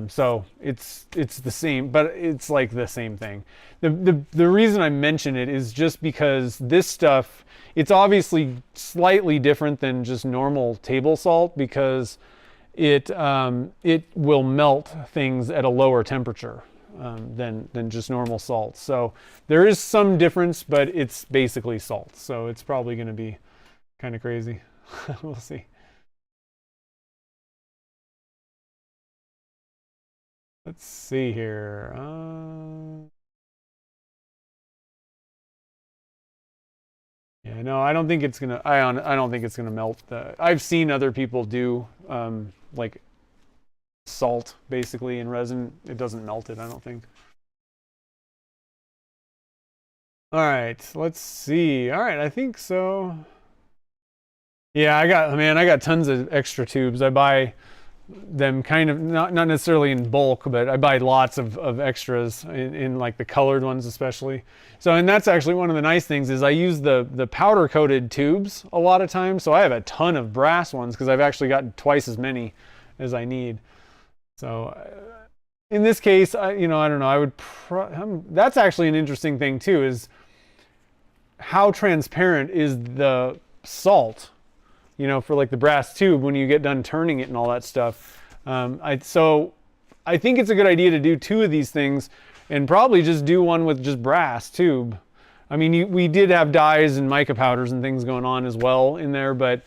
So it's the same, but it's like the same thing. The reason I mention it is just because this stuff, it's obviously slightly different than just normal table salt because it will melt things at a lower temperature than just normal salt. So there is some difference, but it's basically salt. So it's probably going to be kind of crazy. We'll see. Let's see here. Yeah, no, I don't think it's gonna. I don't think it's gonna melt. I've seen other people do like salt basically in resin. It doesn't melt it, I don't think. All right, let's see. All right, I think so. Yeah, I got tons of extra tubes. I buy them kind of, not necessarily in bulk, but I buy lots of extras in like the colored ones especially. So, and that's actually one of the nice things is I use the powder coated tubes a lot of times. So I have a ton of brass ones because I've actually gotten twice as many as I need. So in this case, I don't know, that's actually an interesting thing too, is how transparent is the salt, for like the brass tube when you get done turning it and all that stuff. So I think it's a good idea to do 2 of these things and probably just do one with just brass tube. I mean, we did have dyes and mica powders and things going on as well in there, but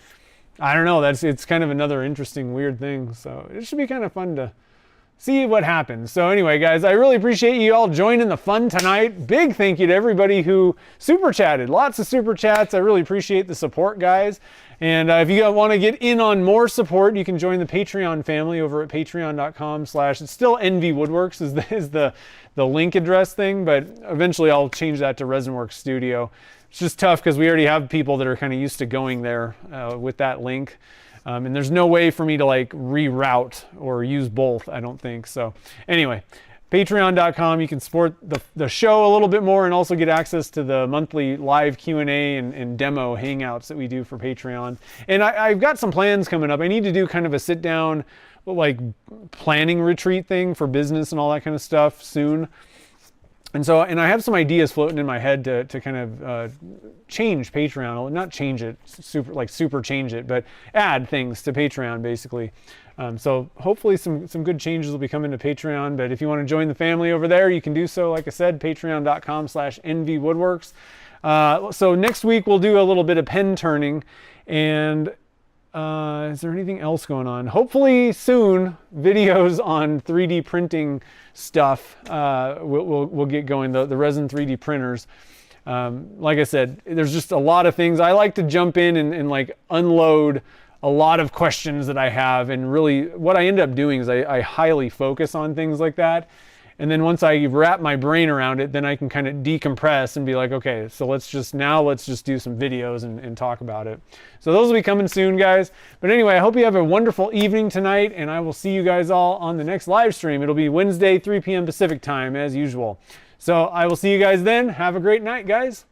I don't know, it's kind of another interesting, weird thing. So it should be kind of fun to see what happens. So anyway, guys, I really appreciate you all joining the fun tonight. Big thank you to everybody who super chatted. Lots of super chats. I really appreciate the support, guys. And if you want to get in on more support, you can join the Patreon family over at patreon.com/ it's still NV Woodworks is the link address thing, but eventually I'll change that to Resinworks Studio. It's just tough because we already have people that are kind of used to going there with that link. And there's no way for me to like reroute or use both, I don't think. So anyway, patreon.com, you can support the show a little bit more and also get access to the monthly live Q&A and demo hangouts that we do for Patreon. And I've got some plans coming up. I need to do kind of a sit down like planning retreat thing for business and all that kind of stuff soon. And I have some ideas floating in my head to kind of change Patreon, not change it, super change it, but add things to Patreon basically. So hopefully some good changes will be coming to Patreon, but if you want to join the family over there, you can do so, like I said, patreon.com/nvwoodworks. So next week we'll do a little bit of pen turning, and is there anything else going on? Hopefully soon, videos on 3D printing stuff we'll get going, the resin 3D printers. Like I said, there's just a lot of things. I like to jump in and like unload a lot of questions that I have, and really what I end up doing is I highly focus on things like that. And then once I wrap my brain around it, then I can kind of decompress and be like, okay, so let's just do some videos and talk about it. So those will be coming soon, guys. But anyway, I hope you have a wonderful evening tonight, and I will see you guys all on the next live stream. It'll be Wednesday, 3 p.m. Pacific time as usual. So I will see you guys then. Have a great night, guys.